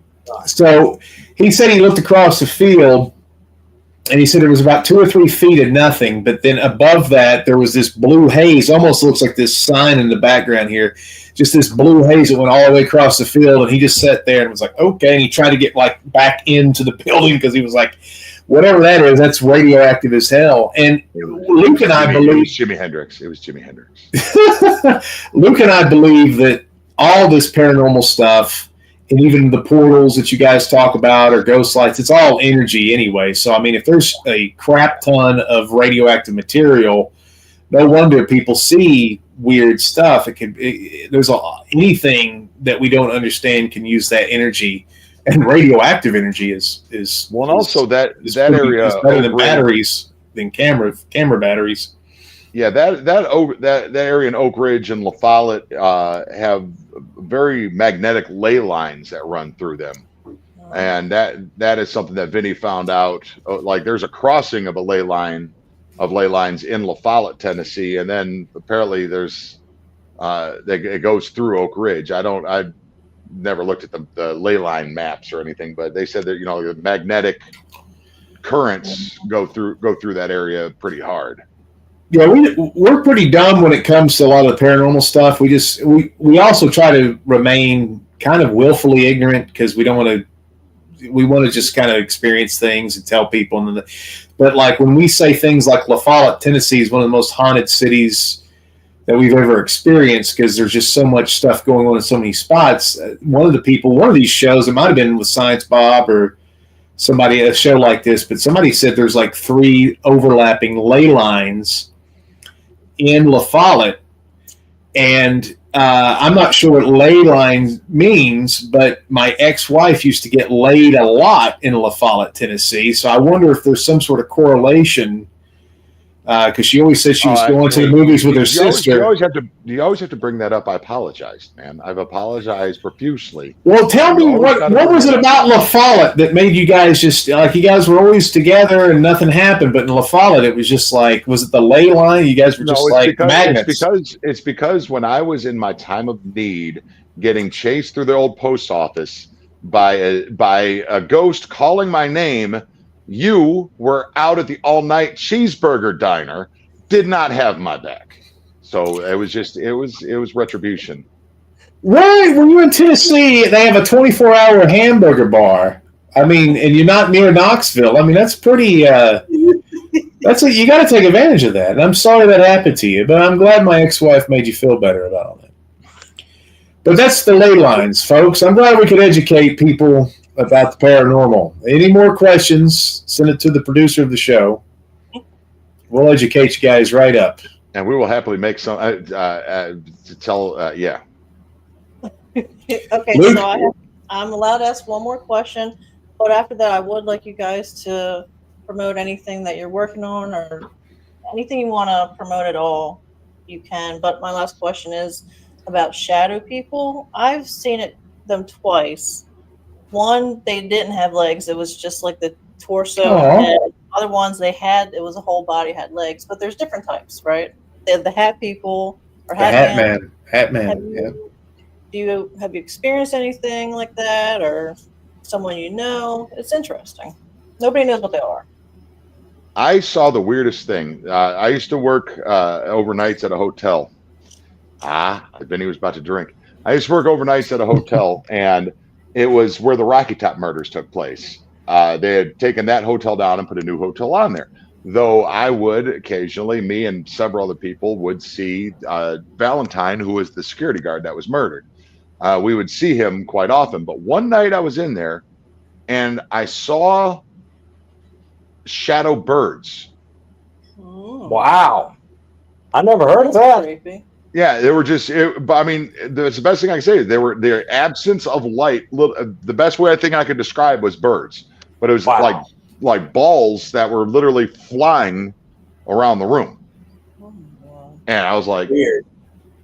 so he said he looked across the field. And he said it was about 2 or 3 feet of nothing, but then above that there was this blue haze. Almost looks like this sign in the background here. Just this blue haze that went all the way across the field, and he just sat there and was like, "Okay." And he tried to get back into the building because he was like, "Whatever that is, that's radioactive as hell." And Luke and I believe it was Jimi Hendrix. Luke and I believe that all this paranormal stuff. And even the portals that you guys talk about or ghost lights, it's all energy anyway. So, I mean, if there's a crap ton of radioactive material, no wonder people see weird stuff. Anything that we don't understand can use that energy. And radioactive energy is also that area is better than batteries, than camera batteries. Yeah, that area in Oak Ridge and La Follette have very magnetic ley lines that run through them, and that is something that Vinnie found out. Like there's a crossing of ley lines in La Follette, Tennessee, and then apparently there's it goes through Oak Ridge. I've never looked at the ley line maps or anything, but they said that the magnetic currents go through that area pretty hard. Yeah, we're pretty dumb when it comes to a lot of the paranormal stuff. We also try to remain kind of willfully ignorant because we want to just kind of experience things and tell people. But like when we say things like La Follette, Tennessee is one of the most haunted cities that we've ever experienced because there's just so much stuff going on in so many spots. One of these shows, it might have been with Science Bob or somebody, a show like this, but somebody said there's like 3 overlapping ley lines in La Follette, and I'm not sure what ley line means, but my ex-wife used to get laid a lot in La Follette, Tennessee, so I wonder if there's some sort of correlation because she always said she was going to the movies with her sister. You always have to bring that up. I apologized, man. I've apologized profusely. Well, tell me what was it about La Follette that made you guys just like you guys were always together and nothing happened, but in La Follette it was just like, was it the ley line? You guys were just magnets. It's because when I was in my time of need, getting chased through the old post office by a ghost calling my name. You were out at the all-night cheeseburger diner, did not have my back. So it was retribution. Right. When you're in Tennessee, they have a 24-hour hamburger bar. I mean, and you're not near Knoxville. I mean, that's pretty, you got to take advantage of that. And I'm sorry that happened to you, but I'm glad my ex-wife made you feel better about all that. But that's the ley lines, folks. I'm glad we could educate people about the paranormal. Any more questions, send it to the producer of the show. We'll educate you guys right up. And we will happily make some yeah. Okay, Luke? So I'm allowed to ask one more question, but after that I would like you guys to promote anything that you're working on or anything you want to promote at all, you can. But my last question is about shadow people. I've seen them twice. One, they didn't have legs. It was just like the torso. And other ones, it was a whole body had legs. But there's different types, right? They have the hat people or hat man. Hat man. Have you experienced anything like that, or someone you know? It's interesting. Nobody knows what they are. I saw the weirdest thing. I used to work overnights at a hotel. Vinny was about to drink. I used to work overnights at a hotel, and it was where the Rocky Top murders took place. They had taken that hotel down and put a new hotel on there. Though I would occasionally, me and several other people would see Valentine, who was the security guard that was murdered. We would see him quite often. But one night I was in there and I saw shadow birds. Wow. I never heard of that. Creepy. Yeah, they were just. I mean, that's the best thing I can say. Their absence of light. The best way I think I could describe was birds, but it was like balls that were literally flying around the room. And I was like, weird.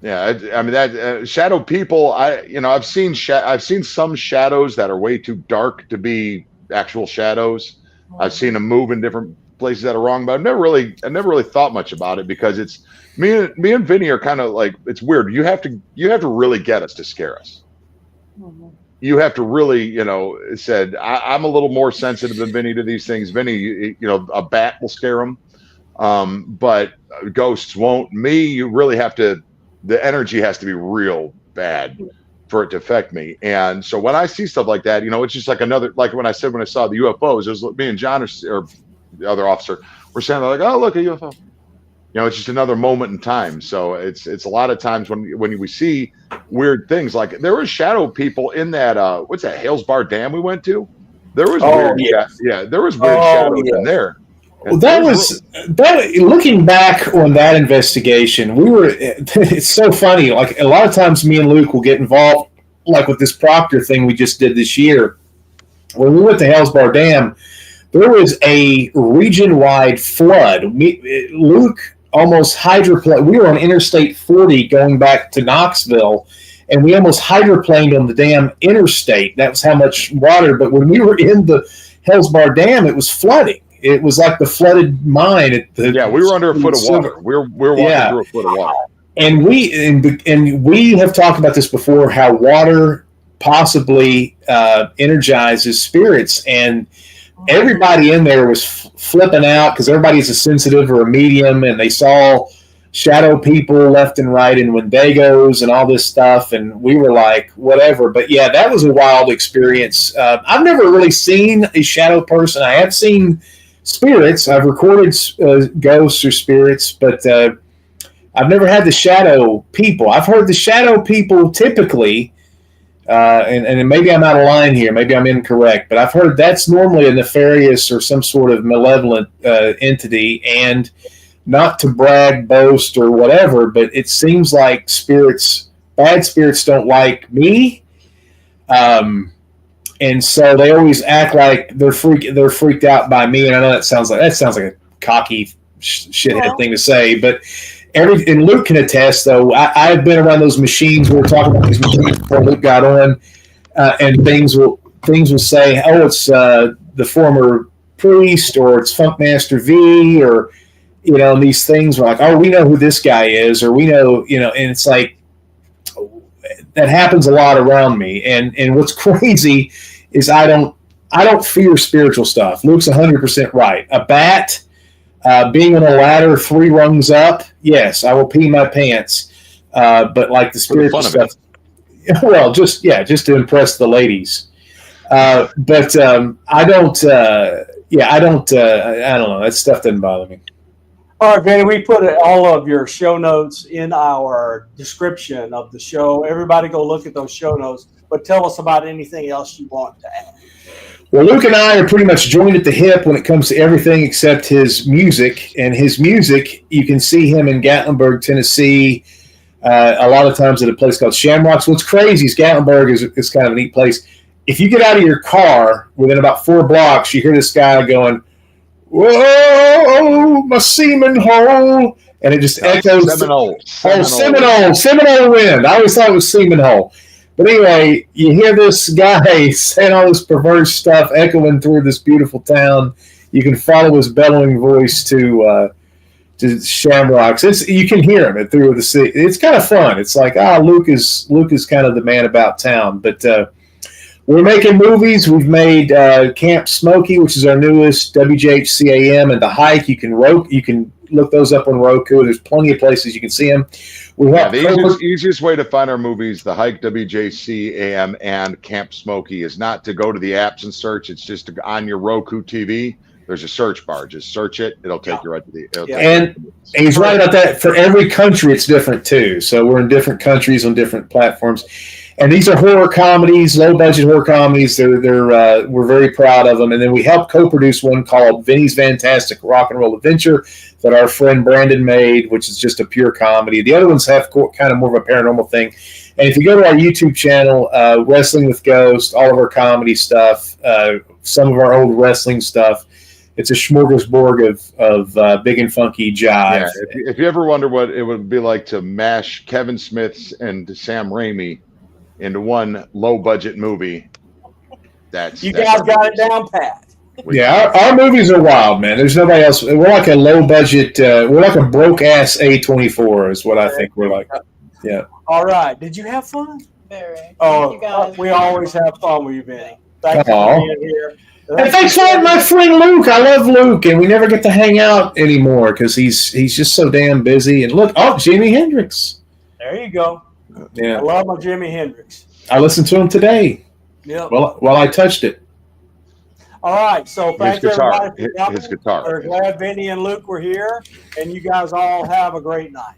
Yeah, I mean that shadow people. I've seen some shadows that are way too dark to be actual shadows. I've seen them move in different places that are wrong, but I've never really thought much about it because it's. Me and Vinnie are kind of like, it's weird. You have to really get us to scare us. Mm-hmm. You have to really, said I'm a little more sensitive than Vinnie to these things. Vinnie, a bat will scare him, but ghosts won't. Me, you really have to. The energy has to be real bad for it to affect me. And so when I see stuff like that, it's just like like when I saw the UFOs, it was me and John or the other officer were saying like, oh look, a UFO. It's just another moment in time. So it's a lot of times when we see weird things, like there was shadow people in that what's that Hales Bar Dam we went to? There was there was weird shadows in there. Well, that looking back on that investigation, it's so funny. Like a lot of times me and Luke will get involved, like with this Proctor thing we just did this year. When we went to Hales Bar Dam, there was a region-wide flood. Luke almost hydroplaned. We were on Interstate 40 going back to Knoxville, and we almost hydroplaned on the damn interstate. That was how much water. But when we were in the Hales Bar Dam, it was flooding. It was like the flooded mine. We were under a foot of water. We were walking through a foot of water. And we have talked about this before, how water possibly energizes spirits. And everybody in there was flipping out because everybody's a sensitive or a medium, and they saw shadow people left and right and Wendigos and all this stuff. And we were like, whatever. But yeah, that was a wild experience. I've never really seen a shadow person. I have seen spirits. I've recorded ghosts or spirits, but I've never had the shadow people. I've heard the shadow people typically, and maybe I'm out of line here, maybe I'm incorrect, but I've heard that's normally a nefarious or some sort of malevolent entity, and not to brag, boast, or whatever, but it seems like bad spirits don't like me, and so they always act like they're freaked out by me. And I know that sounds like a cocky shithead thing to say, but and Luke can attest, though. I've been around those machines. We were talking about these machines before Luke got on, and things will say, "Oh, it's the former priest," or "It's Funkmaster V," or and these things are like, "Oh, we know who this guy is," or "We know," and it's like that happens a lot around me. And what's crazy is I don't fear spiritual stuff. Luke's 100% right. A bat. Being on a ladder 3 rungs up, yes, I will pee my pants. But like the spiritual stuff, well, just to impress the ladies. But I don't. I don't know. That stuff doesn't bother me. All right, Vinny, we put all of your show notes in our description of the show. Everybody go look at those show notes, but tell us about anything else you want to add. Well, Luke and I are pretty much joined at the hip when it comes to everything except his music. And his music, you can see him in Gatlinburg, Tennessee, a lot of times at a place called Shamrocks. What's crazy is Gatlinburg is kind of a neat place. If you get out of your car within about 4 blocks, you hear this guy going, "Whoa, my semen hole," and it just echoes. Seminole wind. I always thought it was semen hole. But anyway, you hear this guy saying all this perverse stuff echoing through this beautiful town. You can follow his bellowing voice to Shamrocks. You can hear him through the city. It's kind of fun. It's like, Luke is kind of the man about town. But we're making movies. We've made Camp Smokey, which is our newest, WJHCAM, and The Hike. You can look those up on Roku. There's plenty of places you can see them. The easiest way to find our movies, The Hike, WJCAM, and Camp Smokey, is not to go to the apps and search. It's just on your Roku TV. There's a search bar. Just search it. It'll take you right to the. And he's right about that. For every country, it's different too. So we're in different countries on different platforms. And these are horror comedies, low-budget horror comedies. We're very proud of them. And then we helped co-produce one called Vinnie's Fantastic Rock and Roll Adventure that our friend Brandon made, which is just a pure comedy. The other ones have kind of more of a paranormal thing. And if you go to our YouTube channel, Wrestling with Ghosts, all of our comedy stuff, some of our old wrestling stuff, it's a smorgasbord of big and funky jive. Yeah, if you ever wonder what it would be like to mash Kevin Smith's and Sam Raimi into one low-budget movie, you guys got it down pat. Yeah, our movies are wild, man. There's nobody else. We're like a low-budget. We're like a broke-ass A24 is what I think we're like. Yeah. All right. Did you have fun? Very. We always have fun with you, Vinny. Thanks for being here. And thanks for my friend Luke. I love Luke, and we never get to hang out anymore because he's just so damn busy. And look, Jimi Hendrix. There you go. Yeah, I love my Jimi Hendrix. I listened to him today. Yeah. While I touched it. All right. So thanks everybody for coming. His guitar. We're glad Vinny and Luke were here, and you guys all have a great night.